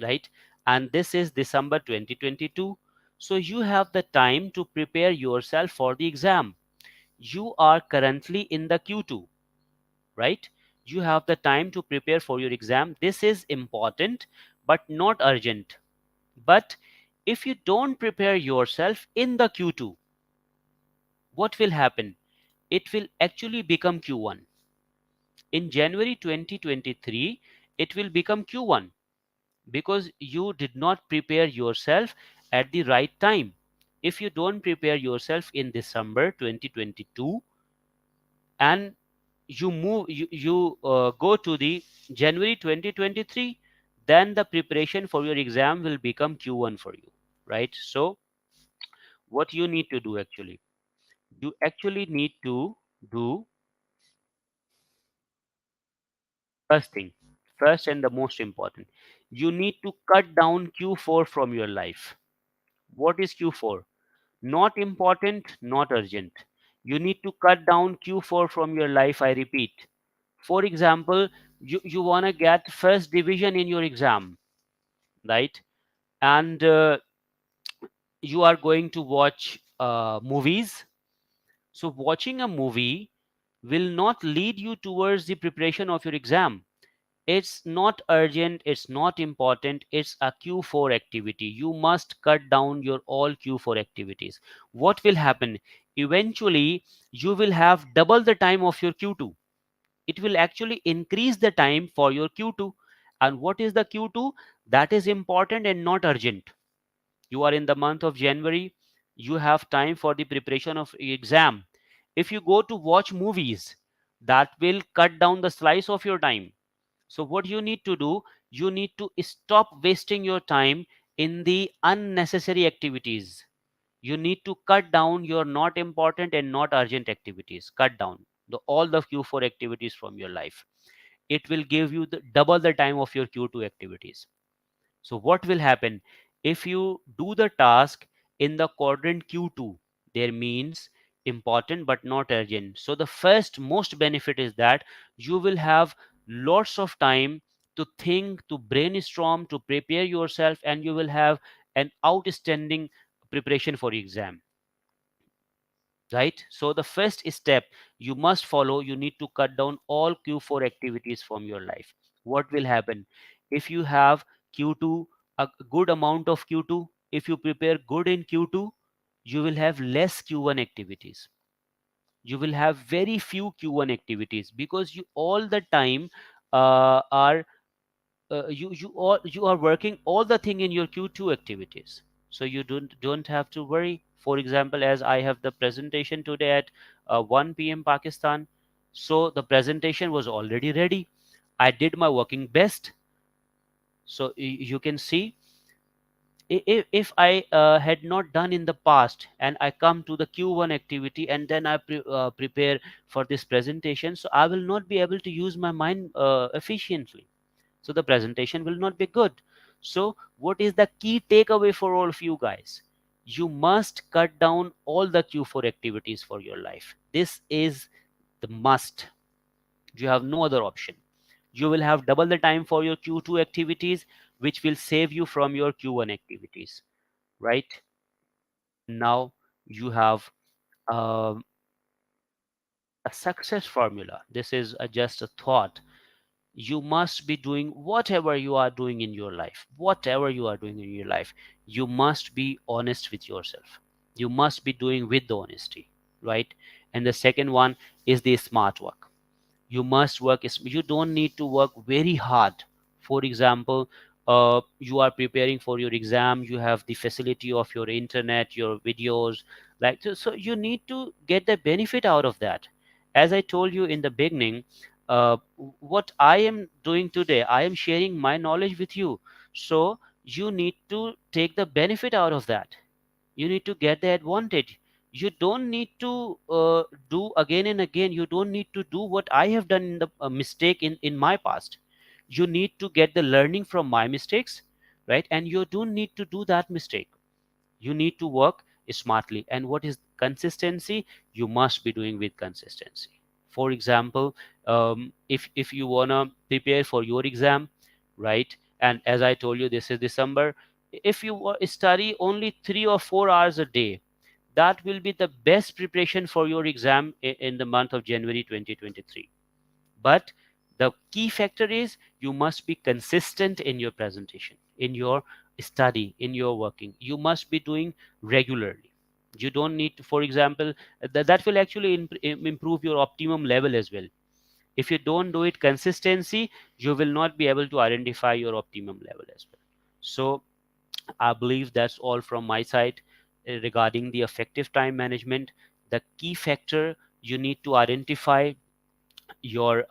right? And this is December 2022. So you have the time to prepare yourself for the exam. You are currently in the Q2, right? You have the time to prepare for your exam. This is important but not urgent. But if you don't prepare yourself in the Q2, what will happen? It will actually become Q1. In January 2023, it will become Q1 because you did not prepare yourself at the right time. If you don't prepare yourself in December 2022 and you go to the January 2023, then the preparation for your exam will become Q1 for you, right? So what you need to do actually, you actually need to do first thing, first and the most important, you need to cut down Q4 from your life. What is Q4? Not important, not urgent. You need to cut down Q4 from your life, I repeat. For example, you want to get first division in your exam, right? And you are going to watch movies. So watching a movie will not lead you towards the preparation of your exam. It's not urgent, it's not important, it's a Q4 activity. You must cut down your all Q4 activities. What will happen? Eventually, you will have double the time of your Q2. It will actually increase the time for your Q2. And what is the Q2? That is important and not urgent. You are in the month of January, you have time for the preparation of exam. If you go to watch movies, that will cut down the slice of your time. So what you need to do, you need to stop wasting your time in the unnecessary activities. You need to cut down your not important and not urgent activities. Cut down all the Q4 activities from your life. It will give you double the time of your Q2 activities. So what will happen if you do the task in the quadrant Q2? There means important but not urgent. So the first most benefit is that you will have lots of time to think, to brainstorm, to prepare yourself, and you will have an outstanding preparation for exam, right? So the first step you must follow, you need to cut down all Q4 activities from your life. What will happen if you have Q2, a good amount of Q2? If you prepare good in Q2, you will have less Q1 activities. You will have very few Q1 activities because you all the time are you are working all the thing in your Q2 activities. So you don't have to worry. For example, as I have the presentation today at 1 p.m. Pakistan, so the presentation was already ready. I did my working best. So you can see, if I had not done in the past and I come to the Q1 activity and then I prepare for this presentation, so I will not be able to use my mind efficiently, so the presentation will not be good. So what is the key takeaway for all of you guys? You must cut down all the Q4 activities for your life. This is the must. You have no other option. You will have double the time for your Q2 activities, which will save you from your Q1 activities, right? Now you have um, a success formula. This is just a thought. You must be doing whatever you are doing in your life, whatever you are doing in your life, you must be honest with yourself. You must be doing with the honesty, right? And the second one is the smart work. You must work, you don't need to work very hard. For example, you are preparing for your exam, you have the facility of your internet, your videos, like so you need to get the benefit out of that. As I told you in the beginning, what I am doing today, I am sharing my knowledge with you. So you need to take the benefit out of that. You need to get the advantage. You don't need to do again and again. You don't need to do what I have done in the mistake in my past. You need to get the learning from my mistakes, right? And you don't need to do that mistake. You need to work smartly. And what is consistency? You must be doing with consistency. For example, if you want to prepare for your exam, right? And as I told you, this is December. If you study only 3 or 4 hours a day, that will be the best preparation for your exam in the month of January 2023. But The key factor is you must be consistent in your presentation, in your study, in your working. You must be doing regularly. You don't need to, for example, that will actually improve your optimum level as well. If you don't do it consistency, you will not be able to identify your optimum level as well. So I believe that's all from my side regarding the effective time management. The key factor, you need to identify your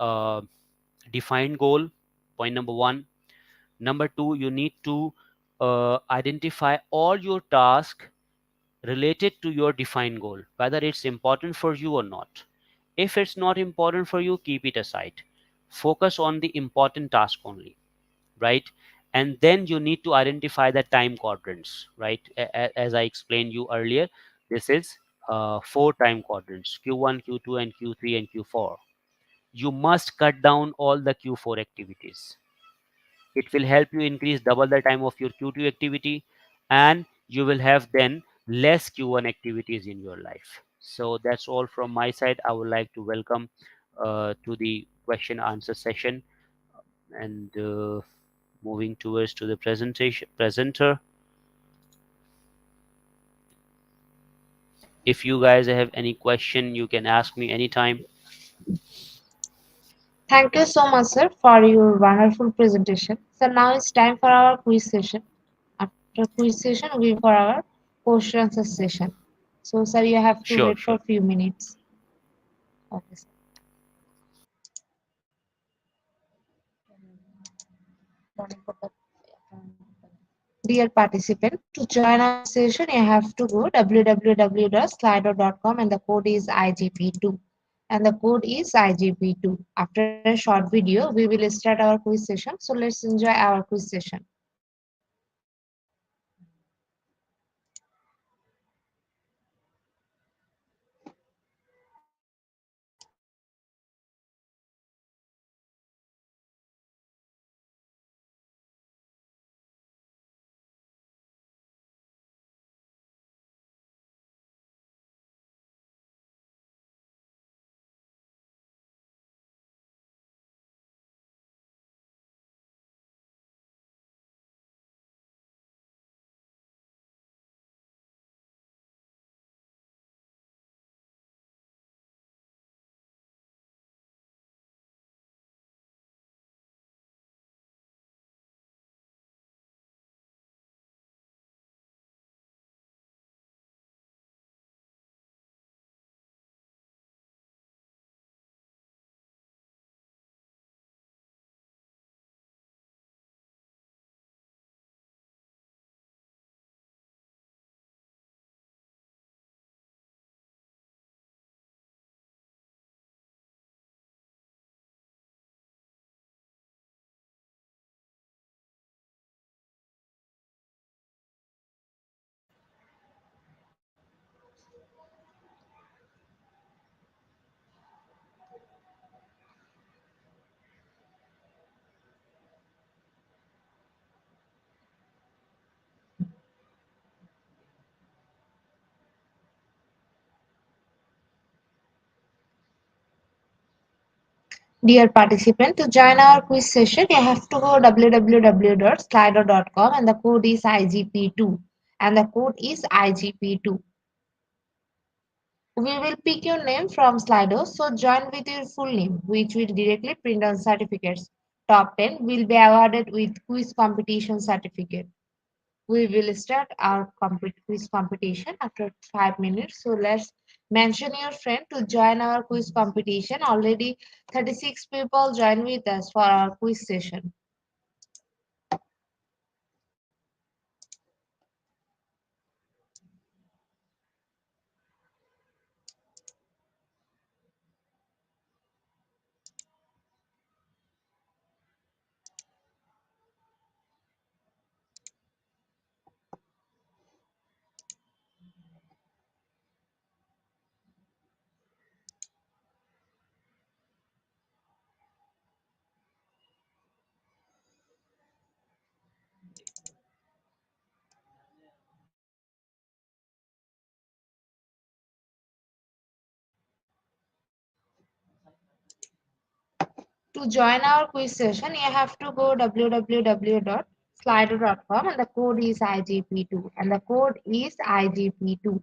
defined goal, point number one. Number two, you need to identify all your tasks related to your defined goal, whether it's important for you or not. If it's not important for you, keep it aside. Focus on the important task only, right? And then you need to identify the time quadrants, right? As I explained you earlier, this is four time quadrants: Q1, Q2, and Q3 and Q4. You must cut down all the Q4 activities. It will help you increase double the time of your Q2 activity, and you will have then less Q1 activities in your life. So that's all from my side. I would like to welcome to the question answer session, and moving towards to the presentation presenter. If you guys have any question, you can ask me anytime. Thank you so much, sir, for your wonderful presentation. So now it's time for our quiz session. After quiz session, we for our question answer session. So, sir, you have to Sure, wait for sure. a few minutes. Okay, sir. Dear participant, to join our quiz session, you have to go www.slido.com and the code is IGP2. And the code is IGP2. After a short video, we will start our quiz session. So let's enjoy our quiz session. Dear participant, to join our quiz session, you have to go www.slido.com and the code is IGP2. And the code is IGP2. We will pick your name from Slido, so join with your full name, which will directly print on certificates. Top 10 will be awarded with quiz competition certificate. We will start our quiz competition after 5 minutes. So let's mention your friend to join our quiz competition. Already 36 people join with us for our quiz session. To join our quiz session, you have to go www.slido.com and the code is IGP2 and the code is IGP2.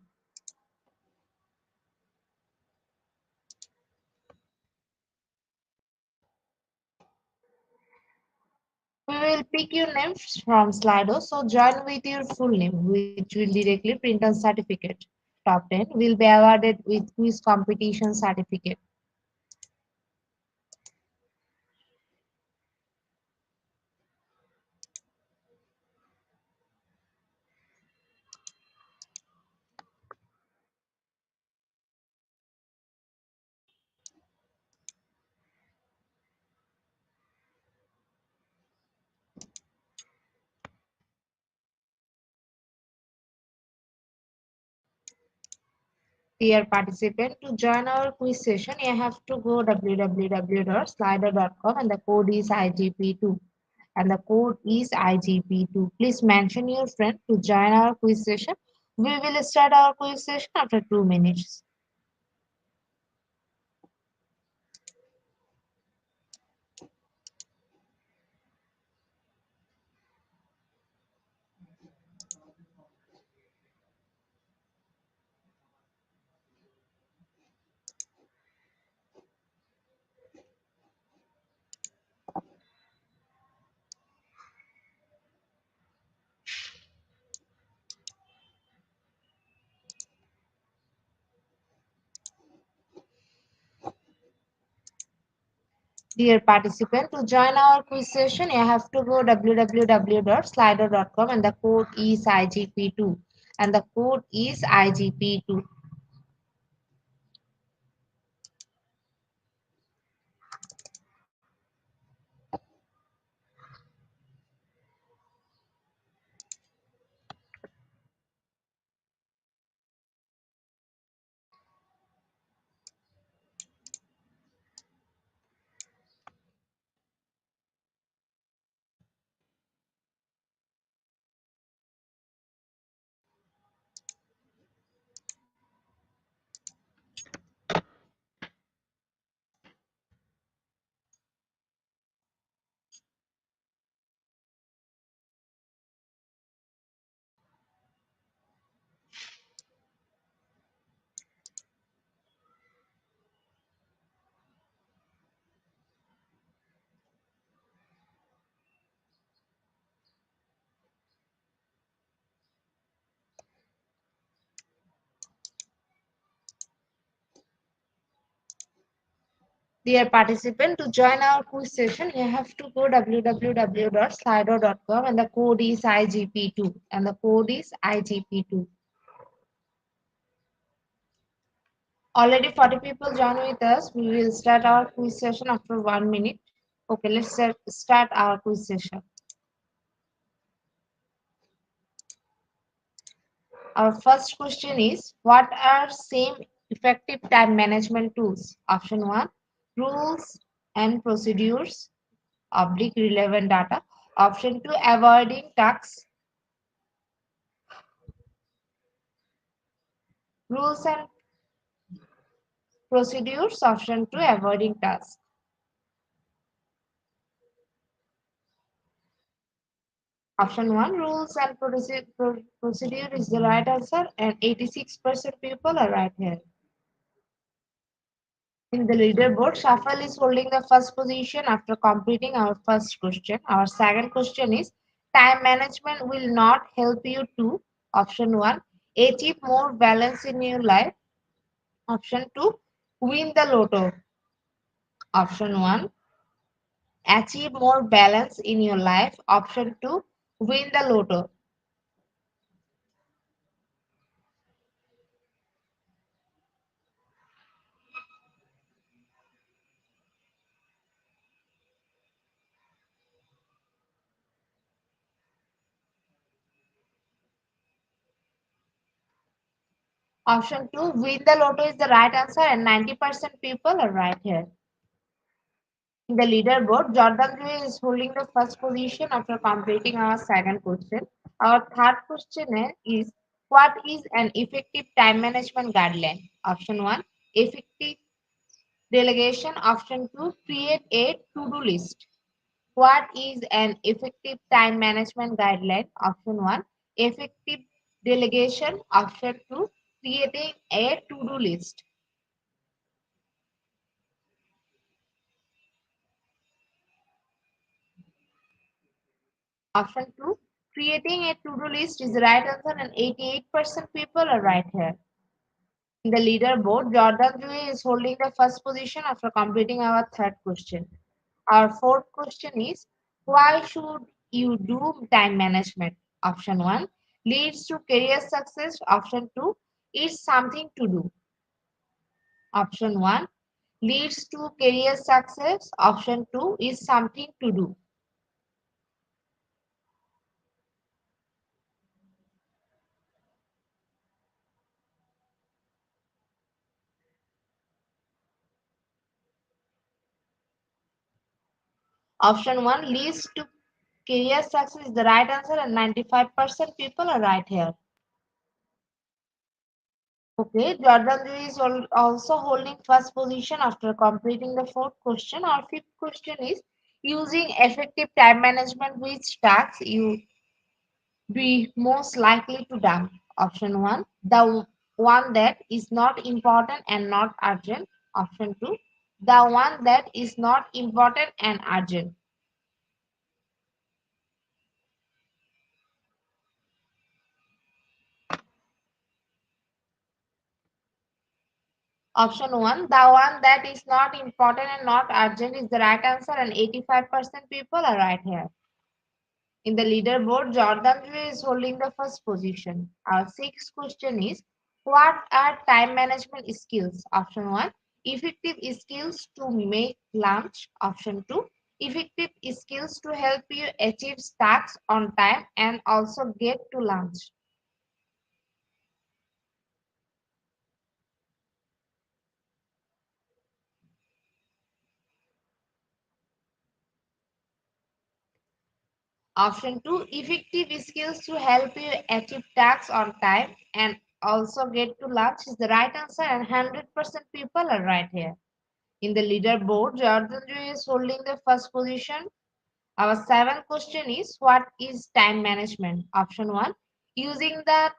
We will pick your name from Slido, so join with your full name, which will directly print on certificate. Top 10 will be awarded with quiz competition certificate. Dear participant, to join our quiz session, you have to go www.slido.com and the code is IGP2 and the code is IGP2. Please mention your friend to join our quiz session. We will start our quiz session after 2 minutes. Dear participant, to join our quiz session, you have to go www.slido.com and the code is IGP2 and the code is IGP2. Dear participant, to join our quiz session, you have to go www.slido.com and the code is IGP2 and the code is IGP2. Already 40 people join with us. We will start our quiz session after 1 minute. Okay, let's start our quiz session. Our first question is, what are same effective time management tools? Option 1, rules and procedures, oblique relevant data. Option 2, avoiding tasks, rules and procedures. Option 2, avoiding tasks. Option 1, rules and procedure is the right answer and 86% people are right here. In the leaderboard, Shafal is holding the first position after completing our first question. Our second question is, time management will not help you to, option 1, achieve more balance in your life. Option 2, win the lotto. Option 1, achieve more balance in your life. Option 2, win the lotto. Option 2, win the lotto is the right answer and 90% people are right here. In the leaderboard, Jordan Dewey is holding the first position after completing our second question. Our third question is, what is an effective time management guideline? Option 1, effective Delegation. Option 2, create a to-do list. What is an effective time management guideline? Option 1, effective delegation. Option 2, creating a to-do list. Option 2, creating a to-do list is the right answer and 88% people are right here. In the leaderboard, Jordan Dewey is holding the first position after completing our third question. Our fourth question is, why should you do time management? Option 1, leads to career success. Option 2, is something to do. Option 1, leads to career success. Option 2, is something to do. Option 1, leads to career success is the right answer and 95% people are right here. Okay, Jordan Dew is also holding first position after completing the fourth question. Our fifth question is, using effective time management, which tasks you be most likely to do? Option 1, the one that is not important and not urgent. Option 2, the one that is not important and urgent. Option 1, the one that is not important and not urgent is the right answer and 85% people are right here. In the leaderboard, Jordan Drew is holding the first position. Our sixth question is, what are time management skills? Option 1, effective skills to make lunch. Option 2, effective skills to help you achieve tasks on time and also get to lunch. Option 2, effective skills to help you achieve tasks on time and also get to lunch is the right answer and 100% people are right here. In the leaderboard, Jordan Drew is holding the first position. Our seventh question is, what is time management? Option 1, using the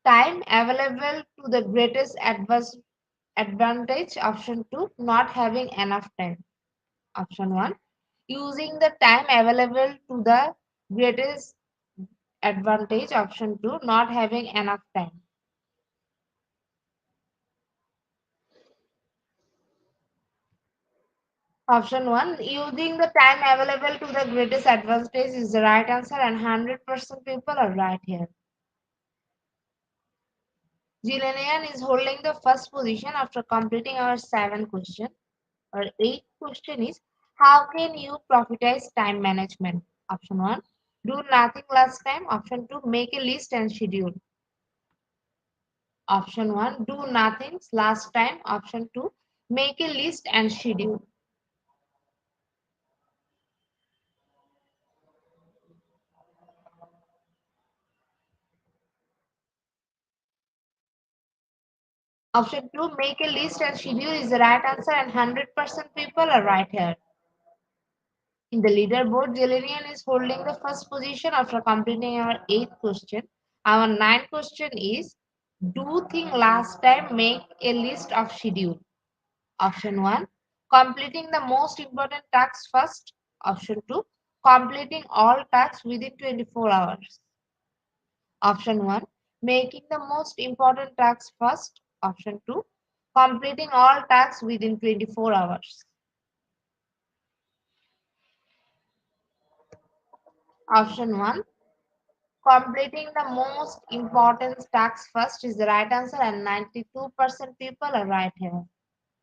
time available to the greatest advantage. Option 2, not having enough time. Option 1, using the time available to the greatest advantage. Option 2, not having enough time. Option 1, using the time available to the greatest advantage is the right answer and 100% people are right here. Gillian is holding the first position after completing our seventh question. Our eighth question is, how can you profitize time management? Option 1, do nothing last time. Option 2, make a list and schedule. Option 1, do nothing last time. Option 2, make a list and schedule. Option 2, make a list and schedule is the right answer and 100% people are right here. In the leaderboard, Jelenian is holding the first position after completing our eighth question. Our ninth question is, do thing last time, make a list of schedule. Option 1, completing the most important tasks first. Option 2, completing all tasks within 24 hours. Option 1, making the most important tasks first. Option 2, completing all tasks within 24 hours. Option 1, completing the most important tasks first is the right answer and 92% people are right here.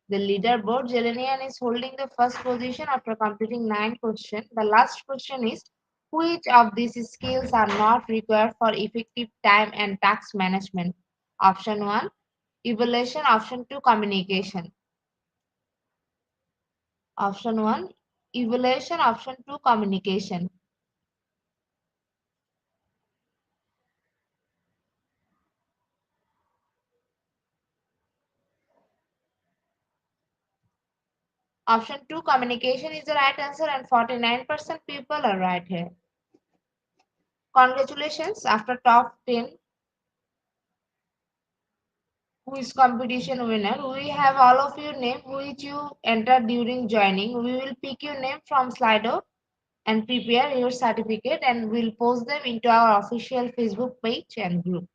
The leaderboard, Jelenian is holding the first position after completing 9 questions. The last question is, which of these skills are not required for effective time and task management? Option 1, evaluation. Option 2, communication. Option 1, evaluation. Option 2, communication. Option 2, communication is the right answer, and 49% people are right here. Congratulations, after top 10 quiz competition winner, we have all of your name which you entered during joining. We will pick your name from Slido and prepare your certificate and we'll post them into our official Facebook page and group.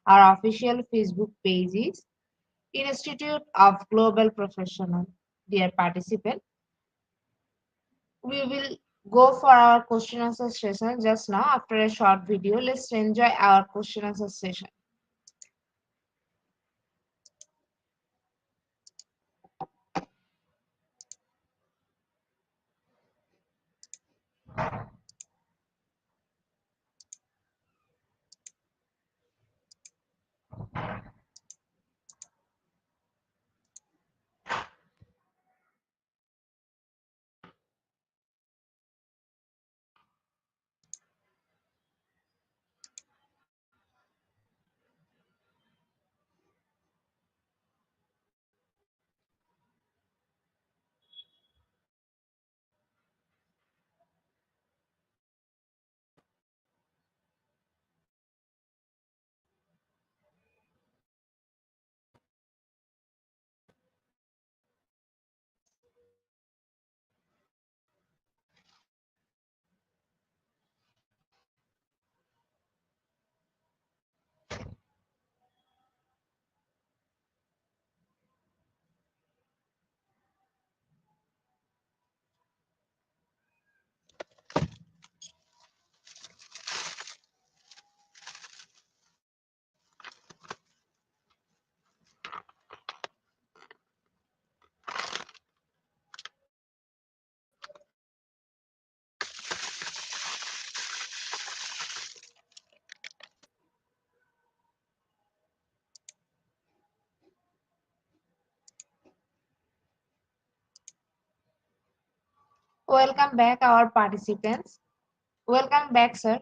Our official Facebook page is Institute of Global Professional. Dear participant, we will go for our question answer session just now after a short video. Let's enjoy our question answer session. Welcome back, our participants. Welcome back, sir.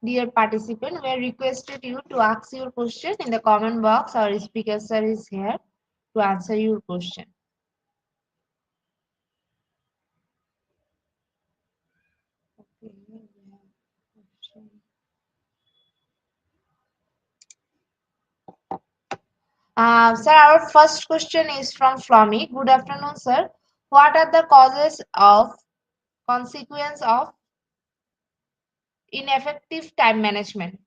Dear participant, we requested you to ask your question in the comment box. Our speaker sir is here to answer your question. Okay, we have question. Sir, our first question is from Flomi. Good afternoon, sir. What are the causes of consequence of ineffective time management?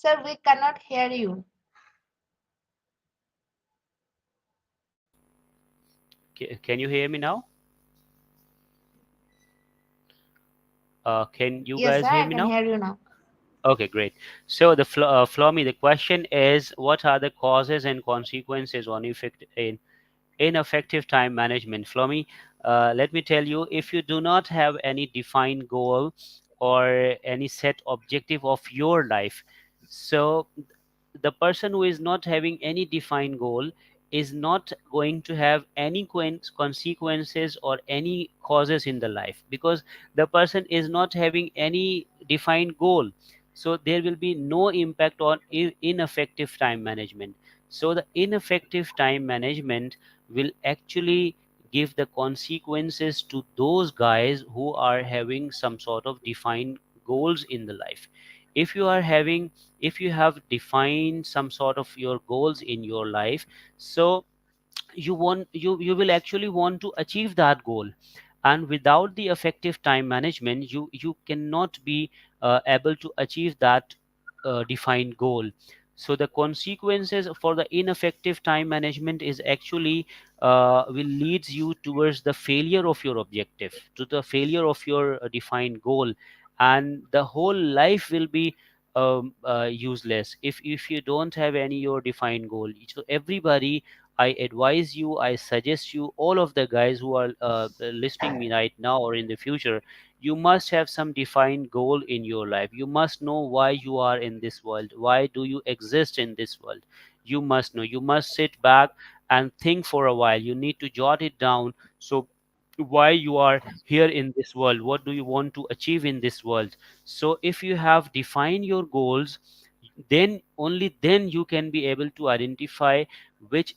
Sir, we cannot hear you. Can you hear me now? Can you Yes, guys sir, hear I me can now? hear you now. Okay, great. So Flomi, the question is, what are the causes and consequences on effect in ineffective time management? Flomi, let me tell you, if you do not have any defined goal or any set objective of your life, so the person who is not having any defined goal is not going to have any consequences or any causes in the life, because the person is not having any defined goal. So there will be no impact on ineffective time management. So the ineffective time management will actually give the consequences to those guys who are having some sort of defined goals in the life. If you are having, if you have defined some sort of your goals in your life, so you will actually want to achieve that goal, and without the effective time management, you cannot be able to achieve that defined goal. So the consequences for the ineffective time management is actually will leads you towards the failure of your objective, to the failure of your defined goal, and the whole life will be useless if you don't have any your defined goal. So everybody I advise you, I suggest you, all of the guys who are listening me right now or in the future, you must have some defined goal in your life. You must know why you are in this world. Why do you exist in this world? You must know. You must sit back and think for a while. You need to jot it down. So why you are here in this world, what do you want to achieve in this world. So if you have defined your goals, then only then you can be able to identify which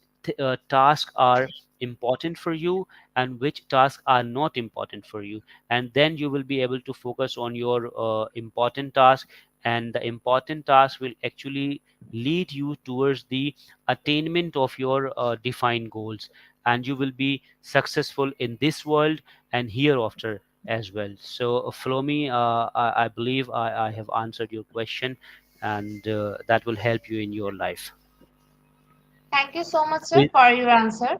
tasks are important for you and which tasks are not important for you, and then you will be able to focus on your important task, and the important task will actually lead you towards the attainment of your defined goals, and you will be successful in this world and hereafter as well. So Flomi, I believe I have answered your question, and that will help you in your life. Thank you so much, sir, With- for your answer.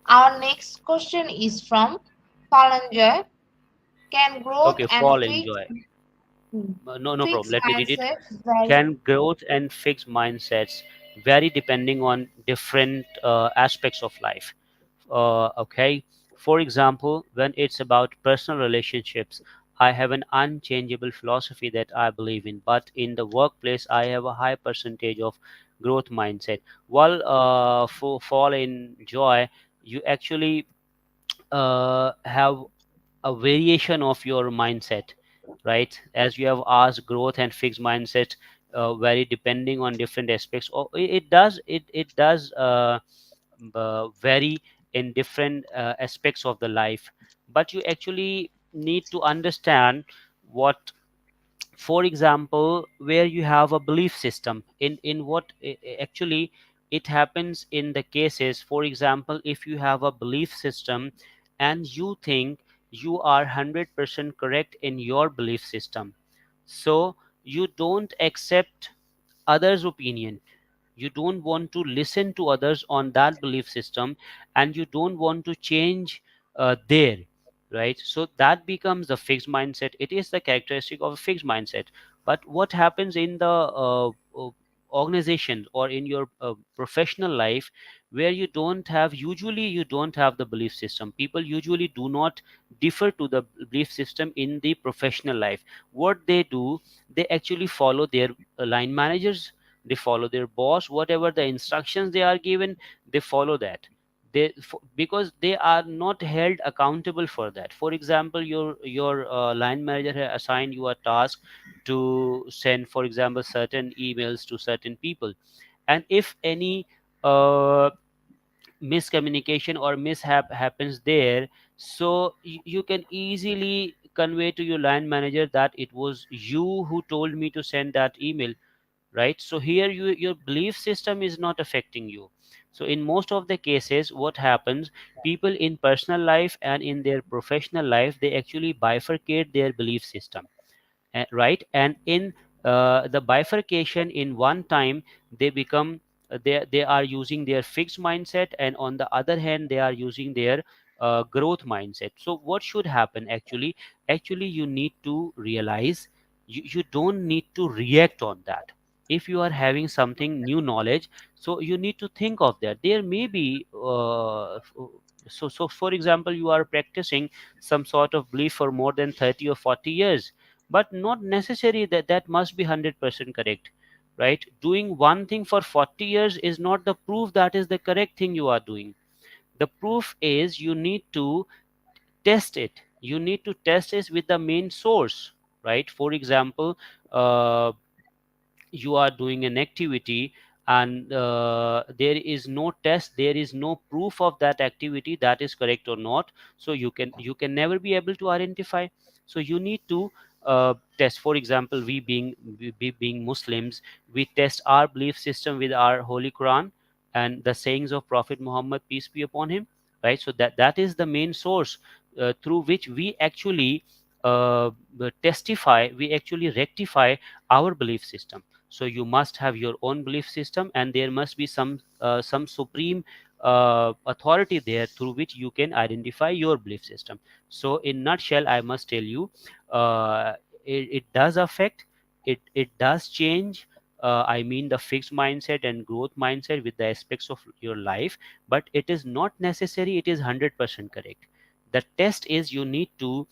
Our next question is from Falanjoy. Can growth okay, and fall enjoy. No problem, fixed let me read it. mindset vary? Can growth and fixed mindsets vary depending on different aspects of life? Okay, for example, when it's about personal relationships, I have an unchangeable philosophy that I believe in, but in the workplace I have a high percentage of growth mindset. While for fall in joy, you actually have a variation of your mindset, right? As you have asked, growth and fixed mindset vary depending on different aspects. Or it does vary in different aspects of the life, but you actually need to understand what, for example, where you have a belief system in what actually it happens in the cases. For example, if you have a belief system and you think you are 100% correct in your belief system, so you don't accept others opinion, you don't want to listen to others on that belief system, and you don't want to change there, right? So that becomes the fixed mindset. It is the characteristic of a fixed mindset. But what happens in the organization or in your professional life, where you don't have the belief system, people usually do not differ to the belief system in the professional life. What they do, they actually follow their line managers, they follow their boss, whatever the instructions they are given, they follow that. Because they are not held accountable for that. For example, your line manager has assigned you a task to send, for example, certain emails to certain people, and if any uh, miscommunication or mishap happens there, so you can easily convey to your line manager that it was you who told me to send that email, right? So here your belief system is not affecting you. So in most of the cases, what happens, people in personal life and in their professional life, they actually bifurcate their belief system, right? And in the bifurcation, in one time they become they are using their fixed mindset, and on the other hand they are using their growth mindset. So what should happen actually? Actually, you need to realize, you don't need to react on that. If you are having something new knowledge, so you need to think of that. There may be so for example, you are practicing some sort of belief for more than 30 or 40 years, but not necessary that that must be 100% correct, right? Doing one thing for 40 years is not the proof that is the correct thing you are doing. The proof is you need to test it. You need to test it with the main source, right? For example, uh, you are doing an activity, and there is no test, there is no proof of that activity that is correct or not, so you can never be able to identify. So you need to test. For example, we being Muslims, we test our belief system with our holy Quran and the sayings of Prophet Muhammad, peace be upon him, right? So that is the main source through which we actually testify, we actually rectify our belief system. So you must have your own belief system, and there must be some supreme authority there through which you can identify your belief system. So in nutshell, I must tell you, uh, it does affect, it does change I mean the fixed mindset and growth mindset with the aspects of your life, but it is not necessary it is 100% correct. The test is you need to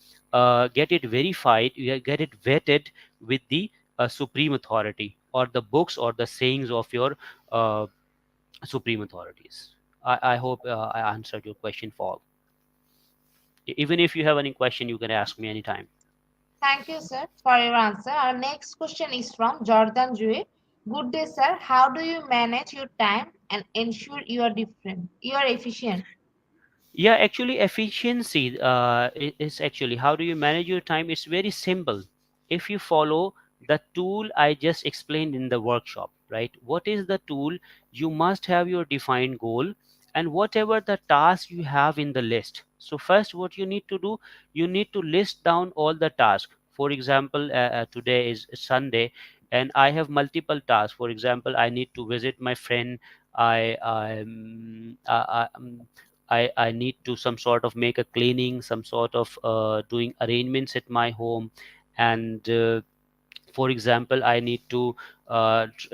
get it verified, you get it vetted with the supreme authority or the books or the sayings of your uh, supreme authorities. I hope I answered your question, Paul. Even if you have any question, you can ask me anytime. Thank you, sir, for your answer. Our next question is from Jordan Jue. Good day, sir. How do you manage your time and ensure you are efficient? Yeah, actually, efficiency is actually how do you manage your time? It's very simple. If you follow the tool I just explained in the workshop, right? What is the tool? You must have your defined goal and whatever the task you have in the list. So, first, what you need to do, you need to list down all the tasks. For example, today is Sunday and I have multiple tasks. For example, I need to visit my friend. I need to some sort of make a cleaning, some sort of doing arrangements at my home, and for example, I need to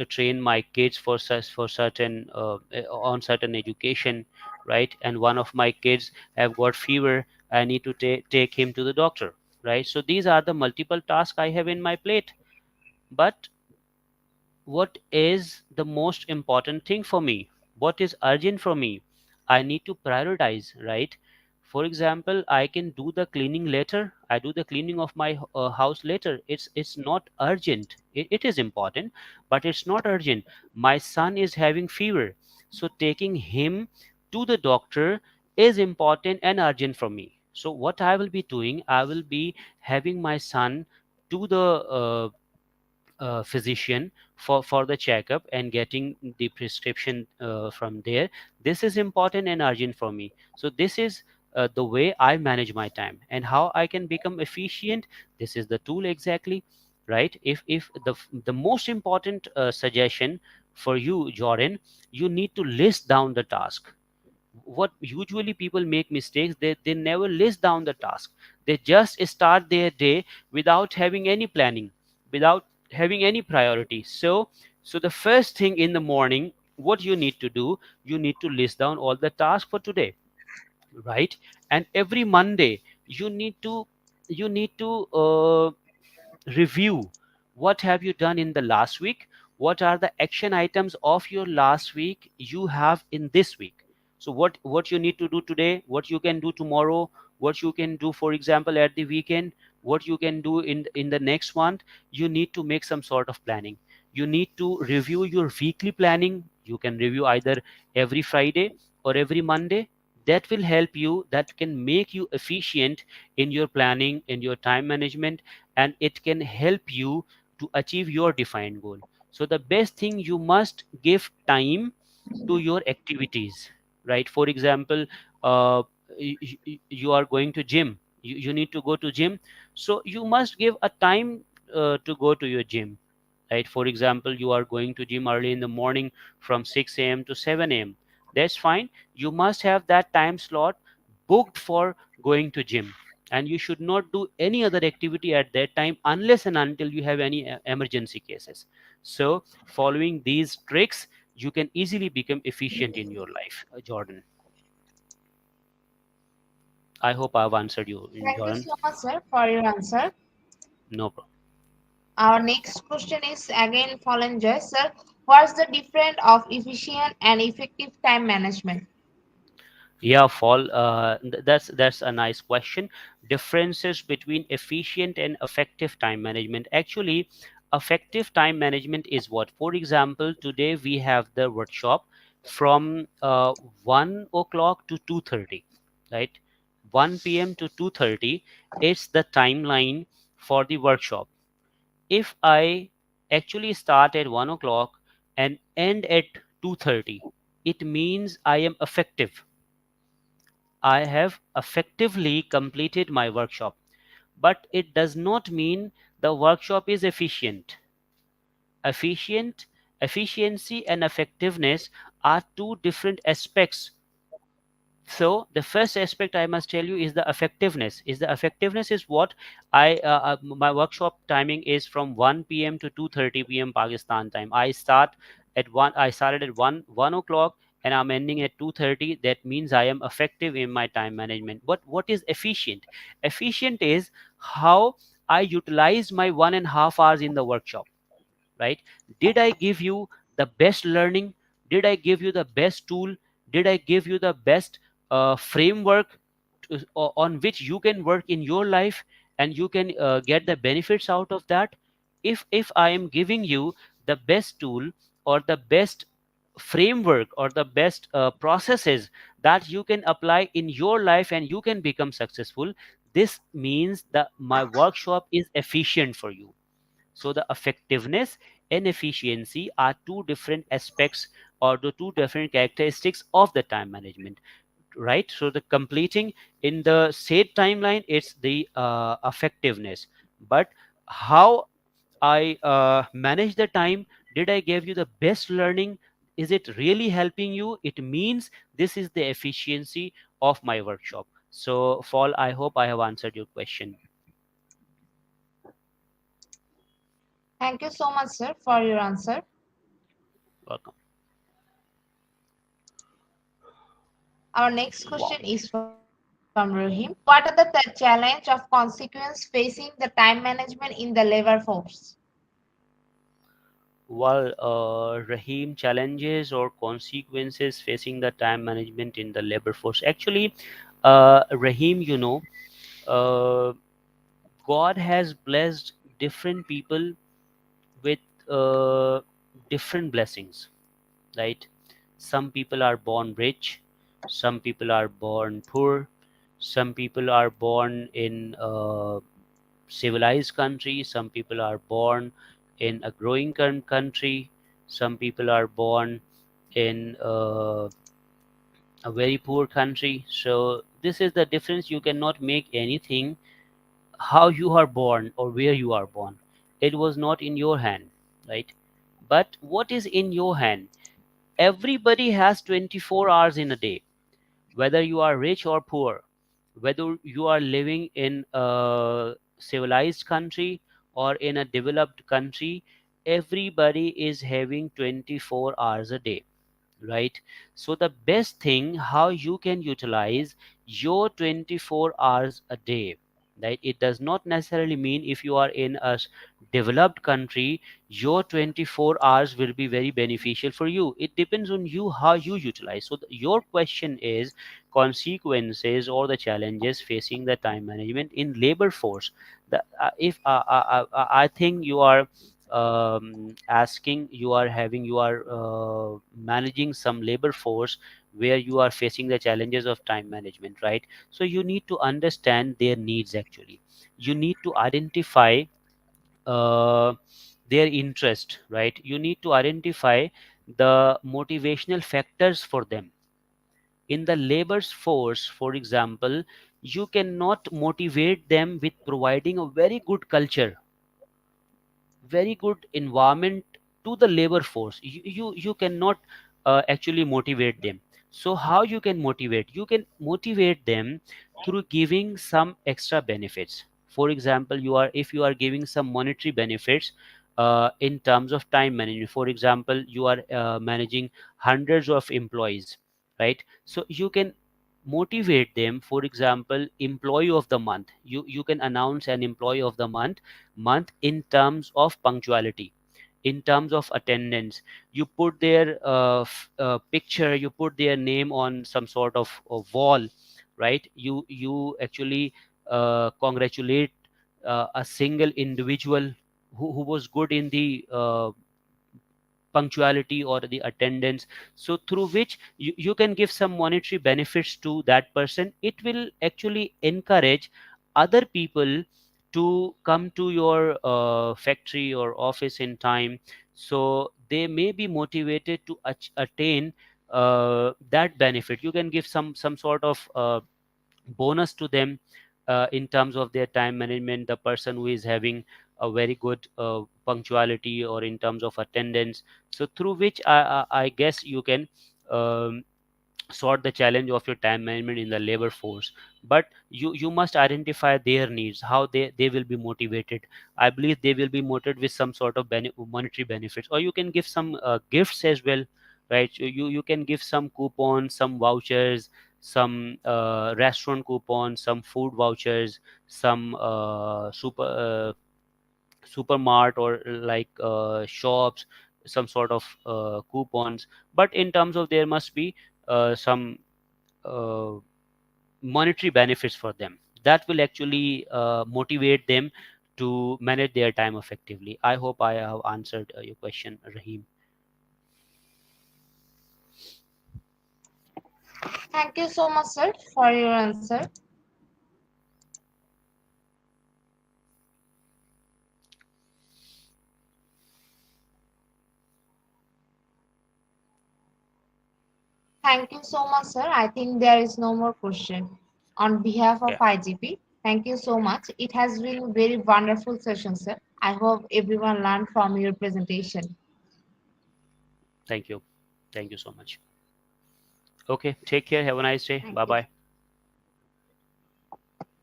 train my kids for such for certain on certain education, right? And one of my kids have got fever. I need to take him to the doctor, right? So these are the multiple tasks I have in my plate. But what is the most important thing for me, what is urgent for me, I need to prioritize, right? For example, I can do the cleaning later, I do the cleaning of my house later. It's not urgent, it is important, but it's not urgent. My son is having fever, so taking him to the doctor is important and urgent for me. So what I will be doing, I will be having my son to the physician for the checkup and getting the prescription from there. This is important and urgent for me. So this is the way I manage my time and how I can become efficient. This is the tool exactly, right? If the most important suggestion for you, Jordan, you need to list down the task. What usually people make mistakes, they never list down the task. They just start their day without having any planning, without having any priority. So the first thing in the morning, what you need to do, you need to list down all the tasks for today, right? And every Monday you need to review what have you done in the last week, what are the action items of your last week you have in this week. So what you need to do today, what you can do tomorrow, what you can do for example at the weekend, what you can do in the next month. You need to make some sort of planning. You need to review your weekly planning. You can review either every Friday or every Monday. That will help you, that can make you efficient in your planning, in your time management, and it can help you to achieve your defined goal. So the best thing, you must give time to your activities, right? For example, uh, you are going to gym, you need to go to gym, so you must give a time to go to your gym, right? For example, you are going to gym early in the morning from 6 a.m. to 7 a.m. That's fine. You must have that time slot booked for going to gym, and you should not do any other activity at that time unless and until you have any emergency cases. So following these tricks, you can easily become efficient in your life. Jordan, I hope I've answered you, Thank you Jordan. so much, sir, for your answer. No problem. Our next question is again Fallen Joy, sir. What's the difference of efficient and effective time management? Yeah, fall. That's a nice question. Differences between efficient and effective time management. Actually, effective time management is what? For example, today we have the workshop from 1 o'clock to 2:30, right? 1 p.m. to 2:30. It's the timeline for the workshop. If I actually start at 1 o'clock and end at 2:30, it means I am effective. I have effectively completed my workshop, but it does not mean the workshop is efficient. Efficient, efficiency, and effectiveness are two different aspects So the first aspect I must tell you is the effectiveness. Is what my workshop timing is from 1 p.m. to 2:30 p.m. Pakistan time. I started at 1 o'clock, and I'm ending at 2:30. That means I am effective in my time management. But what is efficient? Efficient is how I utilize my 1.5 hours in the workshop, right? Did I give you the best learning? Did I give you the best tool? Did I give you the best framework on which you can work in your life, and you can get the benefits out of that? If I am giving you the best tool, or the best framework, or the best processes that you can apply in your life and you can become successful, this means that my workshop is efficient for you. So the effectiveness and efficiency are two different aspects, or the two different characteristics of the time management, right? So the completing in the said timeline, it's the effectiveness. But how I manage the time, did I give you the best learning? Is it really helping you? It means this is the efficiency of my workshop. So, Fall, I hope I have answered your question. Thank you so much, sir, for your answer. Welcome. Our next Wow. question is from Rahim. What are the challenge of consequence facing the time management in the labor force? While Rahim, challenges or consequences facing the time management in the labor force. Actually, Rahim, uh, God has blessed different people with different blessings, right? Some people are born rich, some people are born poor, some people are born in civilized country, some people are born in a growing country, some people are born in a very poor country. So this is the difference. You cannot make anything how you are born or where you are born. It was not in your hand, right? But what is in your hand? Everybody has 24 hours in a day, whether you are rich or poor, whether you are living in a civilized country or in a developed country, everybody is having 24 hours a day, right? So the best thing how you can utilize your 24 hours a day, right? It does not necessarily mean if you are in a developed country your 24 hours will be very beneficial for you. It depends on you how you utilize. So your question is consequences or the challenges facing the time management in labor force. The if I think you are asking, you are managing some labor force where you are facing the challenges of time management, right? So you need to understand their needs. Actually, you need to identify uh, their interest, right? You need to identify the motivational factors for them. In the labor force, for example, you cannot motivate them with providing a very good culture, very good environment to the labor force. You cannot actually motivate them. So how you can motivate? You can motivate them through giving some extra benefits. For example, you are if you are giving some monetary benefits in terms of time management. For example, you are managing hundreds of employees, right? So you can motivate them. For example, employee of the month, you can announce an employee of the month in terms of punctuality, in terms of attendance. You put their picture, you put their name on some sort of wall, right? You actually congratulate a single individual who was good in the punctuality or the attendance. So through which you can give some monetary benefits to that person. It will actually encourage other people to come to your factory or office in time, so they may be motivated to attain that benefit. You can give some sort of bonus to them in terms of their time management, the person who is having a very good punctuality or in terms of attendance. So through which I guess you can um, sort the challenge of your time management in the labor force, but you must identify their needs, how they will be motivated. I believe they will be motivated with some sort of monetary benefits, or you can give some gifts as well, right? You can give some coupons, some vouchers, some restaurant coupons, some food vouchers, some supermart or like shops, some sort of coupons. But in terms of, there must be some uh, monetary benefits for them that will actually motivate them to manage their time effectively. I hope I have answered your question, Rahim. Thank you so much, sir, for your answer. Thank you so much, sir. I think there is no more question. On behalf of Yeah, IGP, thank you so much. It has been a very wonderful session, sir. I hope everyone learned from your presentation. thank you, thank you so much. Okay, take care, have a nice day, Thank bye you. bye.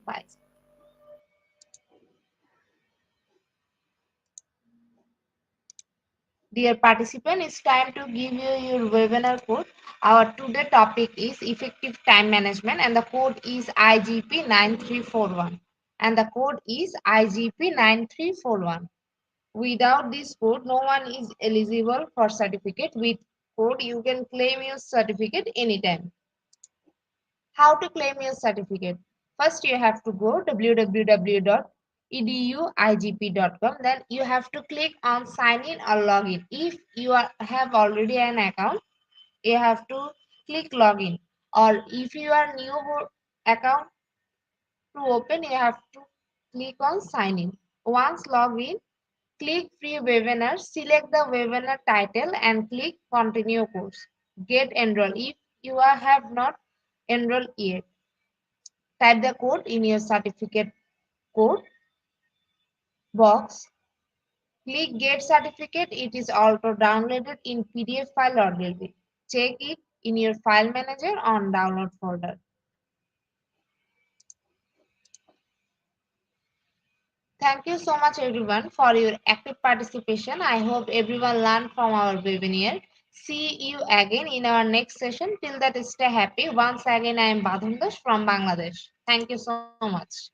Bye. Dear participant, it's time to give you your webinar code. Our today topic is effective time management and the code is IGP 9341. And the code is IGP 9341. Without this code, no one is eligible for certificate. With code, you can claim your certificate anytime. How to claim your certificate? First, you have to go www.eduigp.com. Then you have to click on sign in or login. If you have already an account, you have to click login. Or if you are new account to open, you have to click on sign in. Once login, click free webinar, select the webinar title and click continue course. Get enrolled. If you have not enrolled yet, type the code in your certificate code box. Click get certificate. It is auto downloaded in PDF file or DLP. Check it in your file manager on download folder. Thank you so much everyone for your active participation. I hope everyone learned from our webinar. See you again in our next session. Till that, stay happy. Once again, I am Badhandosh from Bangladesh. Thank you so much.